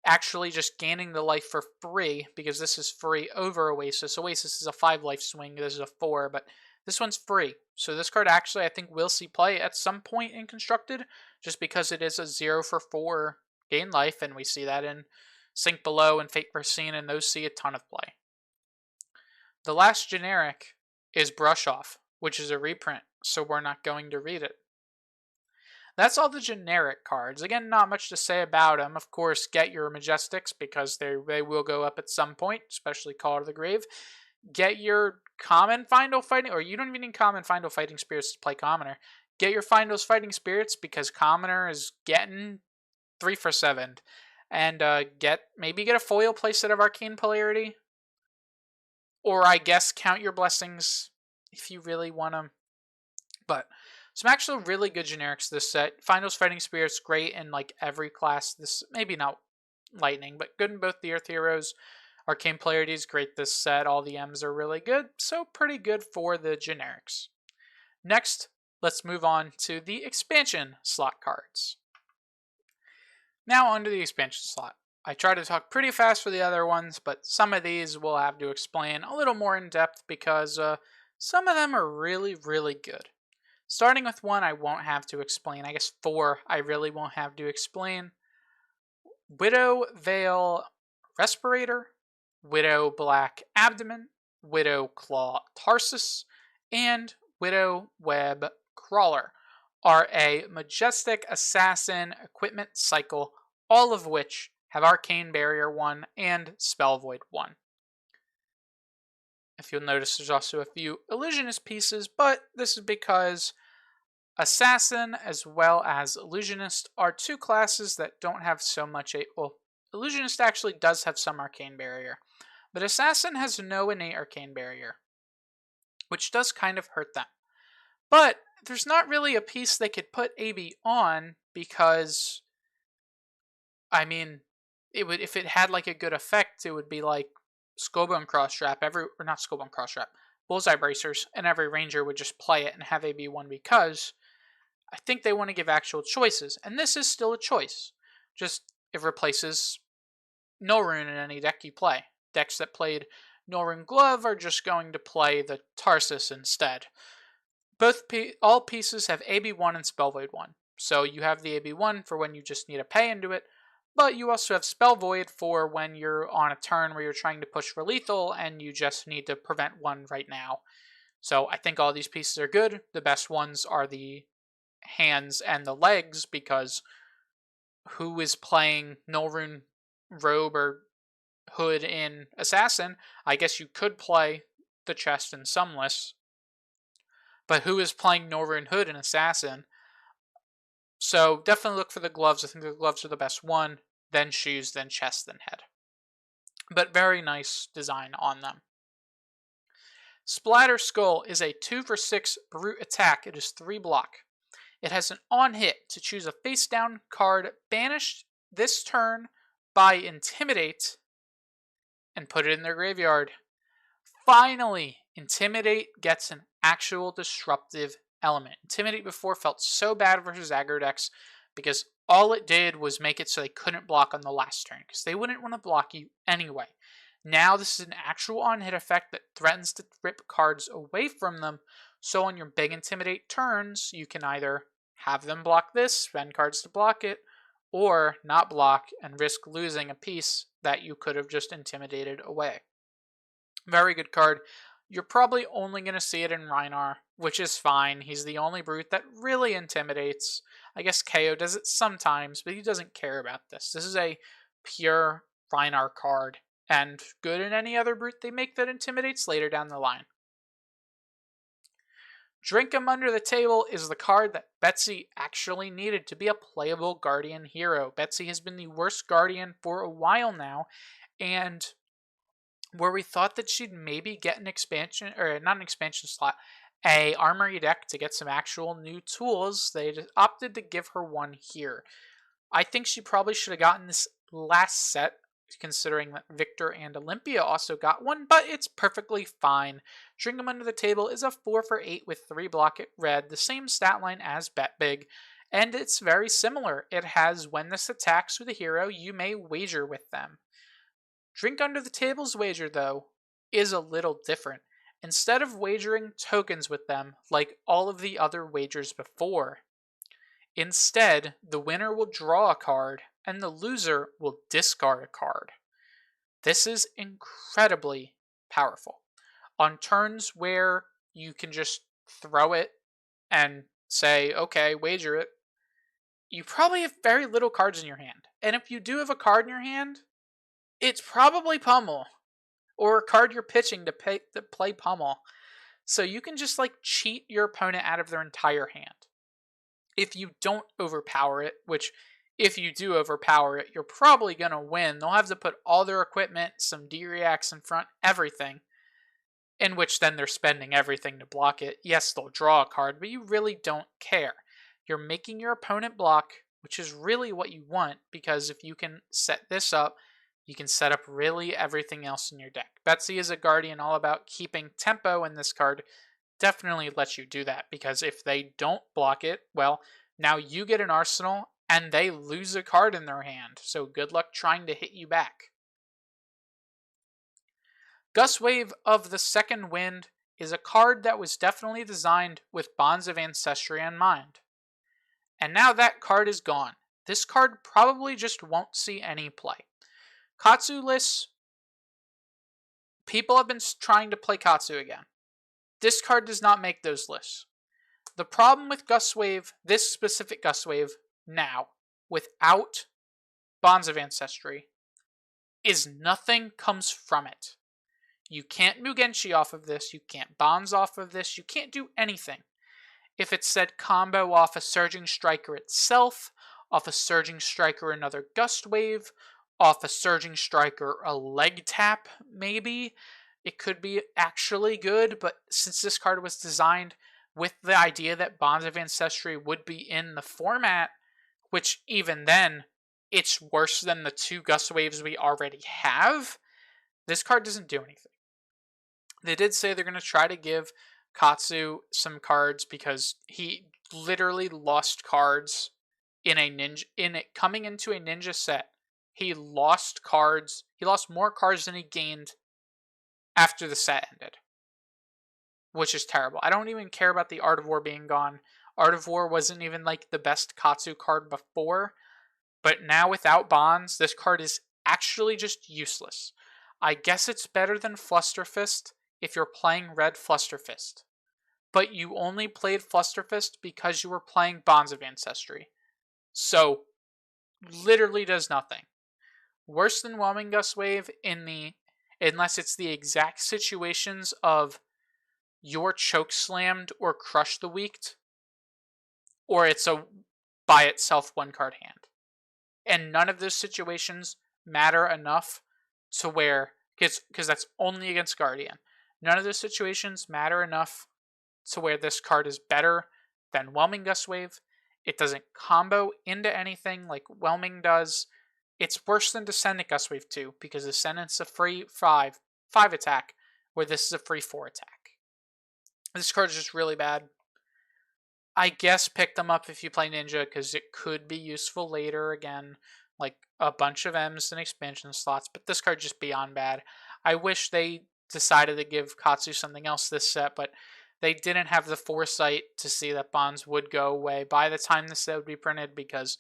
Actually just gaining the life for free, because this is free over Oasis. Oasis is a 5 life swing, this is a 4, but this one's free. So this card actually I think will see play at some point in Constructed, just because it is a 0 for 4 gain life, and we see that in Sink Below and Fate Foreseen, and those see a ton of play. The last generic is Brush Off, which is a reprint, so we're not going to read it. That's all the generic cards. Again, not much to say about them. Of course, get your Majestics, because they will go up at some point, especially Call to the Grave. Get your common Findle Fighting, or you don't even need common Findle Fighting Spirits to play Commoner. Get your Findle's Fighting Spirits, because Commoner is getting 3 for 7. And maybe get a foil playset of Arcane Polarity. Or I guess count your blessings if you really want them. But some actual really good generics this set. Finals Fighting Spirit's great in like every class. This maybe not Lightning, but good in both the Earth Heroes. Arcane Polarity is great this set. All the M's are really good, so pretty good for the generics. Next, let's move on to the expansion slot cards. Now onto the expansion slot. I tried to talk pretty fast for the other ones, but some of these we'll have to explain a little more in depth because some of them are really, really good. Starting with 1 I won't have to explain. I guess 4 I really won't have to explain. Widow Veil Respirator, Widow Black Abdomen, Widow Claw Tarsus, and Widow Web Crawler are a Majestic Assassin equipment cycle, all of which have Arcane Barrier 1 and Spell Void 1. If you'll notice, there's also a few Illusionist pieces, but this is because Assassin as well as Illusionist are 2 classes that don't have so much... Well, Illusionist actually does have some Arcane Barrier, but Assassin has no innate Arcane Barrier, which does kind of hurt them. But there's not really a piece they could put AB on, because, I mean, it would, if it had like a good effect, it would be like Skullbone Crosstrap, or not Skullbone Crosstrap, Bullseye Bracers, and every Ranger would just play it and have AB1, because I think they want to give actual choices, and this is still a choice. Just, it replaces Nullrune in any deck you play. Decks that played Nullrune Glove are just going to play the Tarsus instead. All pieces have AB1 and Spell Void 1. So you have the AB1 for when you just need to pay into it, but you also have Spell Void for when you're on a turn where you're trying to push for lethal and you just need to prevent 1 right now. So I think all these pieces are good. The best ones are the hands and the legs, because who is playing Nolrune Robe or Hood in Assassin? I guess you could play the chest in some lists, but who is playing Nolrune Hood in Assassin? So definitely look for the gloves. I think the gloves are the best one, then shoes, then chest, then head. But very nice design on them. Splatter Skull is a 2 for 6 brute attack. It is 3 block. It has an on hit to choose a face down card banished this turn by Intimidate and put it in their graveyard. Finally, Intimidate gets an actual disruptive element. Intimidate before felt so bad versus aggro decks because all it did was make it so they couldn't block on the last turn, because they wouldn't want to block you anyway. Now this is an actual on-hit effect that threatens to rip cards away from them, so on your big Intimidate turns, you can either have them block this, spend cards to block it, or not block and risk losing a piece that you could have just intimidated away. Very good card. You're probably only going to see it in Rhinar, which is fine. He's the only brute that really intimidates. I guess KO does it sometimes, but he doesn't care about this. This is a pure Rhinar card, and good in any other brute they make that intimidates later down the line. Drink 'em Under the Table is the card that Betsy actually needed to be a playable Guardian hero. Betsy has been the worst Guardian for a while now, and where we thought that she'd maybe get an expansion, or not an expansion slot, a armory deck to get some actual new tools, they opted to give her one here. I think she probably should have gotten this last set, considering that Victor and Olympia also got one, but it's perfectly fine. Drink 'em Under the Table is a 4 for 8 with 3 block at red, the same stat line as Bet Big, and it's very similar. It has when this attacks with a hero, you may wager with them. Drink Under the Table's wager, though, is a little different. Instead of wagering tokens with them, like all of the other wagers before, instead, the winner will draw a card, and the loser will discard a card. This is incredibly powerful. On turns where you can just throw it and say, okay, wager it, you probably have very little cards in your hand. And if you do have a card in your hand, it's probably Pummel, or a card you're pitching to play Pummel. So you can just like cheat your opponent out of their entire hand. If you don't overpower it, which if you do overpower it, you're probably going to win. They'll have to put all their equipment, some D-reacts in front, everything, in which then they're spending everything to block it. Yes, they'll draw a card, but you really don't care. You're making your opponent block, which is really what you want, because if you can set this up, you can set up really everything else in your deck. Betsy is a Guardian all about keeping tempo, and this card definitely lets you do that, because if they don't block it, well, now you get an arsenal, and they lose a card in their hand, so good luck trying to hit you back. Gust Wave of the Second Wind is a card that was definitely designed with Bonds of Ancestry in mind. And now that card is gone. This card probably just won't see any play. Katsu lists, people have been trying to play Katsu again. This card does not make those lists. The problem with Gust Wave, this specific Gust Wave, now, without Bonds of Ancestry, is nothing comes from it. You can't Mugenshi off of this, you can't Bonds off of this, you can't do anything. If it said combo off a Surging Striker itself, off a Surging Striker another Gust Wave, off a Surging Striker a leg tap, maybe, it could be actually good, but since this card was designed with the idea that Bonds of Ancestry would be in the format, which even then, it's worse than the 2 Gust Waves we already have, this card doesn't do anything. They did say they're going to try to give Katsu some cards because he literally lost cards in a ninja, coming into a ninja set. He lost cards. He lost more cards than he gained after the set ended, which is terrible. I don't even care about the Art of War being gone. Art of War wasn't even like the best Katsu card before, but now without Bonds, this card is actually just useless. I guess it's better than Flusterfist if you're playing red Flusterfist. but you only played Flusterfist because you were playing Bonds of Ancestry. So, literally does nothing. Worse than Whelming Gust Wave unless it's the exact situations of you're choke slammed or crush the weaked, or it's a by itself one card hand. And none of those situations matter enough to where, because that's only against Guardian. None of those situations matter enough to where this card is better than Whelming Gust Wave. It doesn't combo into anything like Whelming does. It's worse than Descendant Gust Wave 2 because Descendant's a free 5 attack, where this is a free 4 attack. This card is just really bad. I guess pick them up if you play Ninja because it could be useful later again, like a bunch of M's and expansion slots, but this card just beyond bad. I wish they decided to give Katsu something else this set, but they didn't have the foresight to see that Bonds would go away by the time this set would be printed, because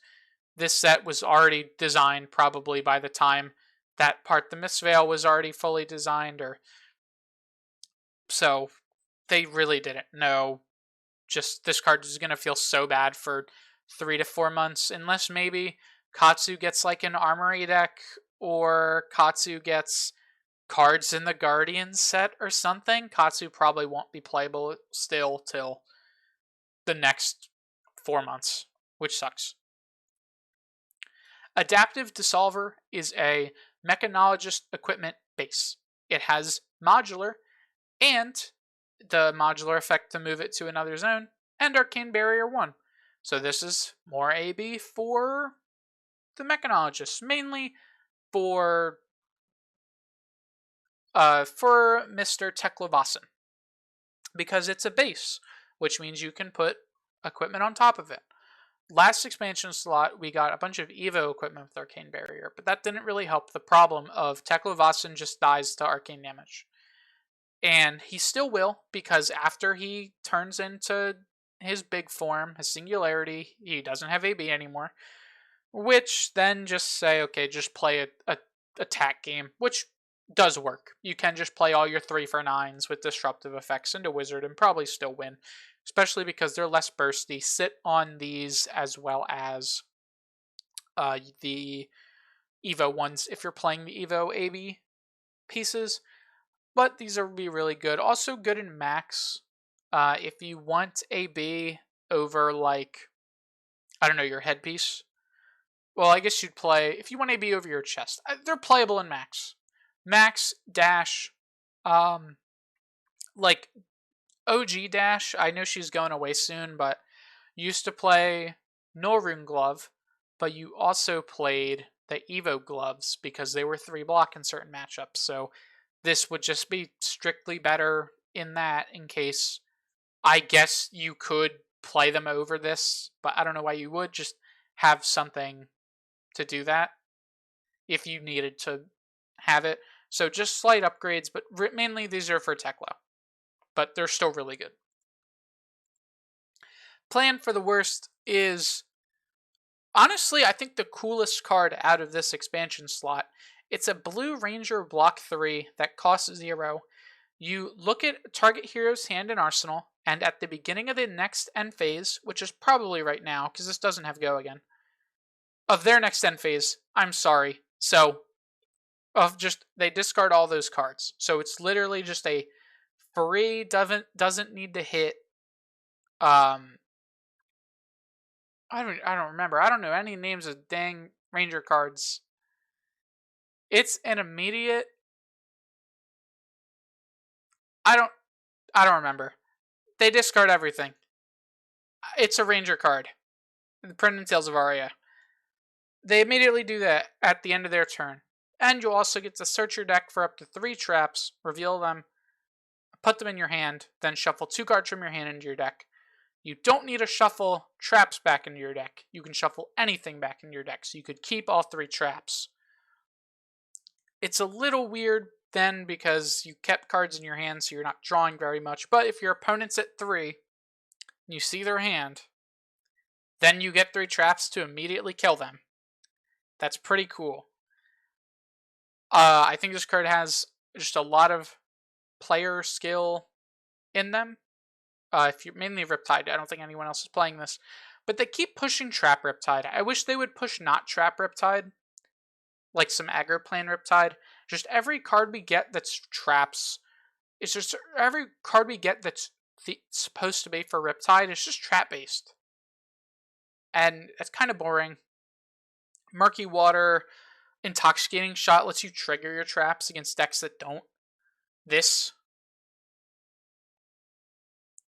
this set was already designed probably by the time that part, the Mist Veil, was already fully designed, or so they really didn't know. Just this card is going to feel so bad for 3 to 4 months, unless maybe Katsu gets like an Armory deck, or Katsu gets cards in the Guardian set or something. Katsu probably won't be playable still till the next 4 months, which sucks. Adaptive Dissolver is a mechanologist equipment base. It has modular and the modular effect to move it to another zone, and Arcane Barrier 1. So this is more AB for the mechanologists, mainly for Mr. Teklovasan, because it's a base, which means you can put equipment on top of it. Last expansion slot, we got a bunch of Evo equipment with Arcane Barrier, but that didn't really help the problem of Teklovasan just dies to arcane damage. And he still will, because after he turns into his big form, his singularity, he doesn't have AB anymore. Which then just say, okay, just play a attack game, which does work. You can just play all your 3-for-9s with disruptive effects into Wizard and probably still win. Especially because they're less bursty. Sit on these as well as the Evo ones if you're playing the Evo AB pieces. But these are be really good. Also good in Max. If you want AB over, like, I don't know, your headpiece. Well, I guess you'd play, if you want AB over your chest. They're playable in Max. Max, Dash, like OG Dash, I know she's going away soon, but used to play Norrune Glove, but you also played the Evo Gloves because they were 3-block in certain matchups. So this would just be strictly better in that, in case, I guess you could play them over this, but I don't know why you would. Just have something to do that if you needed to have it. So just slight upgrades, but mainly these are for Teklo. But they're still really good. Plan for the Worst is, honestly, I think the coolest card out of this expansion slot. It's a blue Ranger block 3 that costs 0. You look at target hero's hand and arsenal, and at the beginning of the next end phase, which is probably right now, because this doesn't have go again, of their next end phase, I'm sorry, so they discard all those cards. So it's literally just a free, doesn't need to hit. I don't remember. I don't know any names of dang Ranger cards. It's an immediate. I don't remember. They discard everything. It's a Ranger card. The Printed Tales of Aria. They immediately do that at the end of their turn. And you'll also get to search your deck for up to 3 traps, reveal them, put them in your hand, then shuffle 2 cards from your hand into your deck. You don't need to shuffle traps back into your deck. You can shuffle anything back into your deck, so you could keep all 3 traps. It's a little weird then because you kept cards in your hand, so you're not drawing very much. But if your opponent's at 3, and you see their hand, then you get 3 traps to immediately kill them. That's pretty cool. I think this card has just a lot of player skill in them. if you're mainly Riptide. I don't think anyone else is playing this. But they keep pushing Trap Riptide. I wish they would push not Trap Riptide. Like some aggro plan Riptide. Just every card we get that's traps. It's just every card we get that's supposed to be for Riptide is just trap based. And it's kind of boring. Murky Water, Intoxicating Shot lets you trigger your traps against decks that don't. This.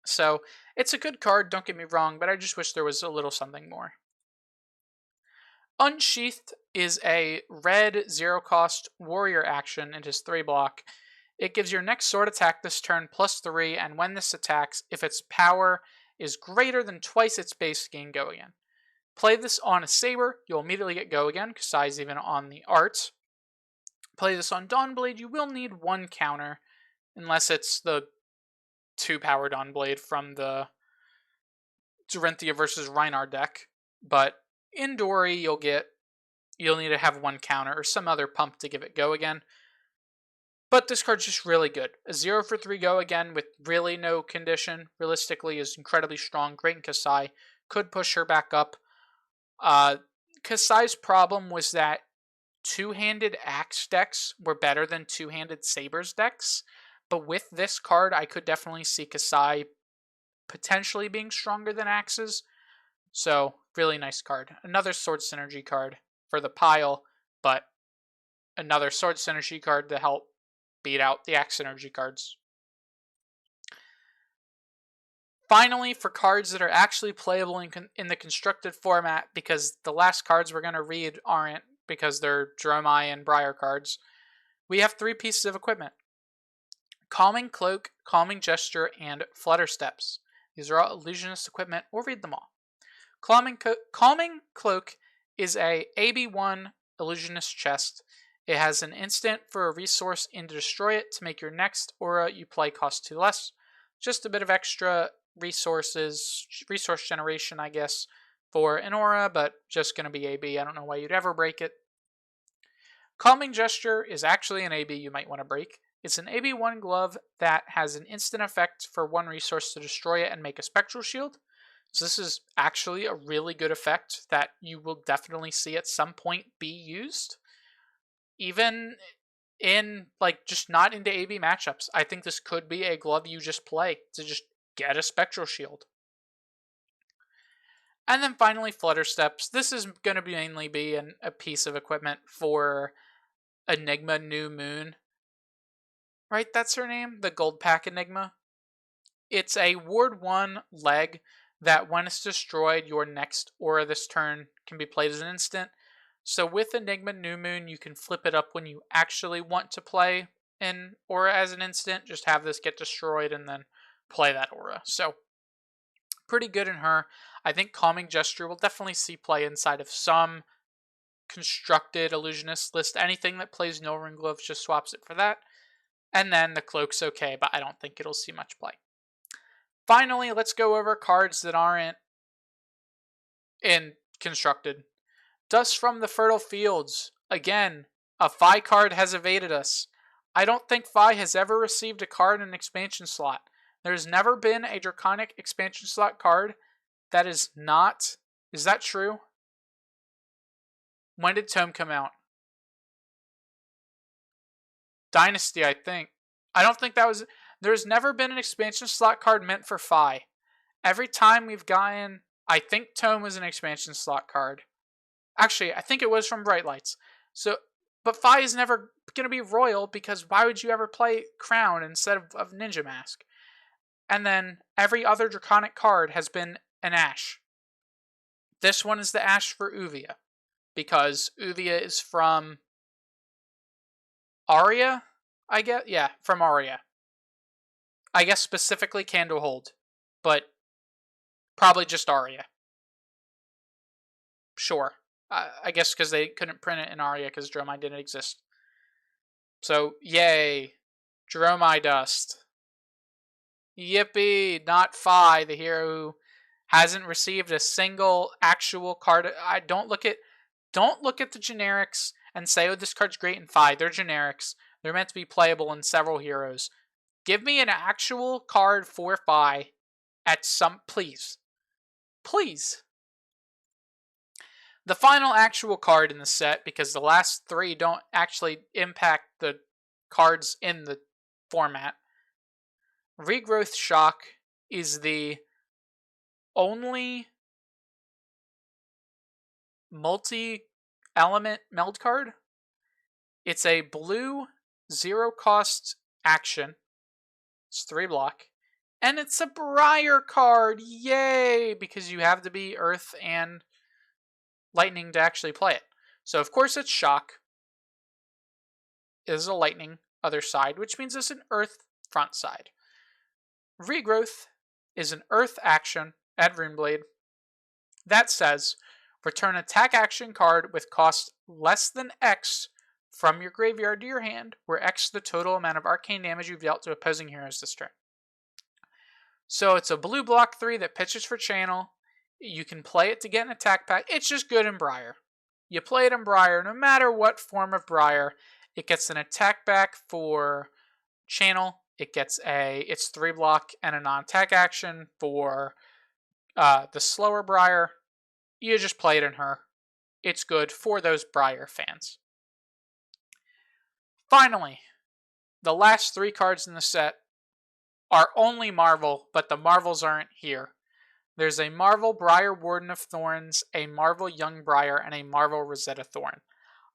So, it's a good card, don't get me wrong, but I just wish there was a little something more. Unsheathed is a red 0-cost warrior action. It is 3 block. It gives your next sword attack this turn +3, and when this attacks, if its power is greater than twice its base, gain Go Again. Play this on a Saber, you'll immediately get Go Again, because Kasi's even on the art. Play this on Dawnblade, you will need 1 counter, unless it's the 2-power Dawnblade from the Dorinthia versus Reinhard deck. But in Dory, you'll need to have 1 counter or some other pump to give it Go Again. But this card's just really good. A 0 for 3 Go Again with really no condition, realistically, is incredibly strong. Great in Kasai. Could push her back up. Kasai's problem was that 2-handed Axe decks were better than 2-handed Sabers decks. But with this card, I could definitely see Kasai potentially being stronger than Axes. So, really nice card. Another Sword Synergy card for the pile, but another Sword Synergy card to help beat out the Axe Synergy cards. Finally, for cards that are actually playable in the constructed format, because the last cards we're going to read aren't, because they're Dromai and Briar cards, we have 3 pieces of equipment. Calming Cloak, Calming Gesture, and Flutter Steps. These are all illusionist equipment. We'll read them all. Calming Cloak is a AB1 illusionist chest. It has an instant for a resource and to destroy it to make your next aura you play cost 2 less. Just a bit of extra resource generation, I guess, for an aura, but just going to be AB. I don't know why you'd ever break it. Calming Gesture is actually an AB you might want to break. It's an AB1 glove that has an instant effect for 1 resource to destroy it and make a spectral shield. So this is actually a really good effect that you will definitely see at some point be used. Even in, just not into AB matchups. I think this could be a glove you just play to just get a spectral shield. And then finally, Flutter Steps. This is going to mainly be a piece of equipment for Enigma New Moon. Right, that's her name? The Gold Pack Enigma. It's a Ward 1 leg that when it's destroyed, your next aura this turn can be played as an instant. So with Enigma New Moon, you can flip it up when you actually want to play an aura as an instant. Just have this get destroyed and then play that aura. So pretty good in her. I think Calming Gesture will definitely see play inside of some constructed illusionist list. Anything that plays No Ring Gloves just swaps it for that. And then the Cloak's okay, but I don't think it'll see much play. Finally, let's go over cards that aren't in constructed. Dust from the Fertile Fields. Again, a Phi card has evaded us. I don't think Phi has ever received a card in an expansion slot. There's never been a Draconic expansion slot card that is not... Is that true? When did Tome come out? Dynasty, I think. I don't think that was... There's never been an expansion slot card meant for Phi. Every time we've gotten... I think Tome was an expansion slot card. Actually, I think it was from Bright Lights. So, but Phi is never going to be Royal, because why would you ever play Crown instead of Ninja Mask? And then every other Draconic card has been an Ash. This one is the Ash for Uvia, because Uvia is from Aria, I guess? Yeah, from Aria. I guess specifically Candlehold, but probably just Aria. Sure. I guess because they couldn't print it in Aria because Dromai didn't exist. So, yay. Dromai Dust. Yippee, not Phi, the hero who hasn't received a single actual card. Don't look at the generics and say, oh, this card's great in Phi. They're generics. They're meant to be playable in several heroes. Give me an actual card for Phi at some... Please. Please. The final actual card in the set, because the last three don't actually impact the cards in the format. Regrowth Shock is the only multi-element meld card. It's a blue 0-cost action. It's 3 block. And it's a Briar card. Yay! Because you have to be Earth and Lightning to actually play it. So of course it's Shock. It is a Lightning other side, which means it's an Earth front side. Regrowth is an Earth action at Runeblade that says, return attack action card with cost less than X from your graveyard to your hand, where X is the total amount of arcane damage you've dealt to opposing heroes this turn. So it's a blue block 3 that pitches for channel. You can play it to get an attack back. It's just good in Briar. You play it in Briar, no matter what form of Briar, it gets an attack back for channel. It's 3 block and a non-attack action for the slower Briar. You just play it in her. It's good for those Briar fans. Finally, the last 3 cards in the set are only Marvel, but the Marvels aren't here. There's a Marvel Briar Warden of Thorns, a Marvel Young Briar, and a Marvel Rosetta Thorn.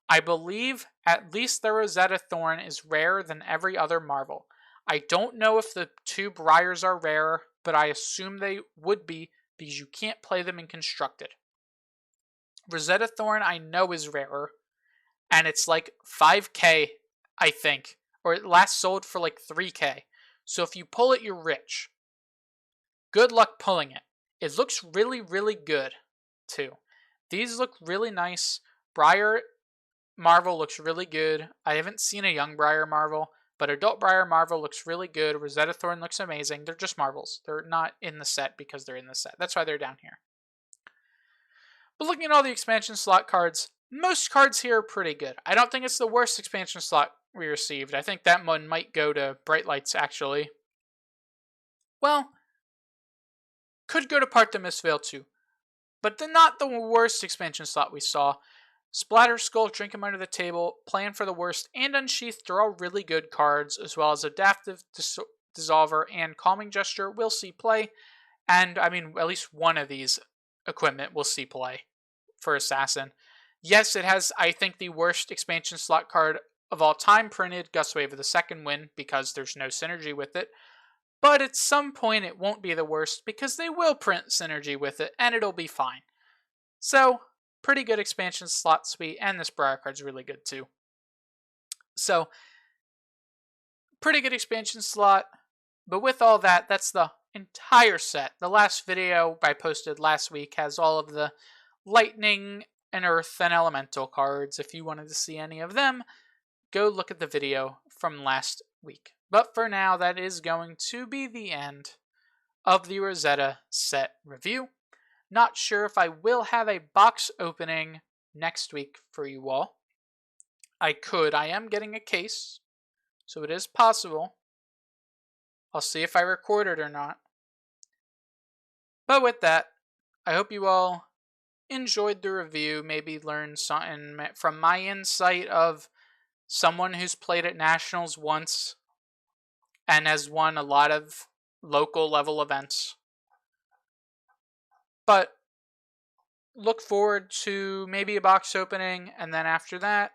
I believe at least the Rosetta Thorn is rarer than every other Marvel. I don't know if the 2 Briars are rarer, but I assume they would be because you can't play them in Constructed. Rosetta Thorn I know is rarer, and it's like 5k, I think, or it last sold for like 3k. So if you pull it, you're rich. Good luck pulling it. It looks really, really good, too. These look really nice. Briar Marvel looks really good. I haven't seen a Young Briar Marvel, but Adult Briar Marvel looks really good. Rosetta Thorn looks amazing. They're just Marvels. They're not in the set because they're in the set. That's why they're down here. But looking at all the expansion slot cards, most cards here are pretty good. I don't think it's the worst expansion slot we received. I think that one might go to Bright Lights, actually. Well, could go to Part the Mistveil too. But not the worst expansion slot we saw. Splatter Skull, Drink 'em Under the Table, Plan for the Worst, and Unsheathed are all really good cards, as well as Adaptive Dissolver and Calming Gesture will see play. And, I mean, at least one of these equipment will see play for Assassin. Yes, it has, I think, the worst expansion slot card of all time printed, Gustwave of the Second Wind, because there's no synergy with it. But at some point it won't be the worst, because they will print synergy with it, and it'll be fine. So, pretty good expansion slot suite, and this Briar card's really good too. So, pretty good expansion slot, but with all that, that's the entire set. The last video I posted last week has all of the Lightning and Earth and Elemental cards. If you wanted to see any of them, go look at the video from last week. But for now, that is going to be the end of the Rosetta set review. Not sure if I will have a box opening next week for you all. I am getting a case, so it is possible. I'll see if I record it or not. But with that, I hope you all enjoyed the review, maybe learned something from my insight of someone who's played at Nationals once and has won a lot of local level events. But look forward to maybe a box opening, and then after that,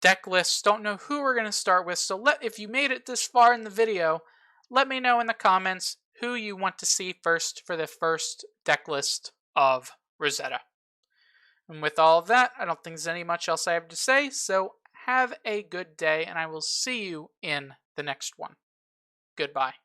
deck lists. Don't know who we're going to start with, so if you made it this far in the video, let me know in the comments who you want to see first for the first deck list of Rosetta. And with all of that, I don't think there's any much else I have to say, so have a good day, and I will see you in the next one. Goodbye.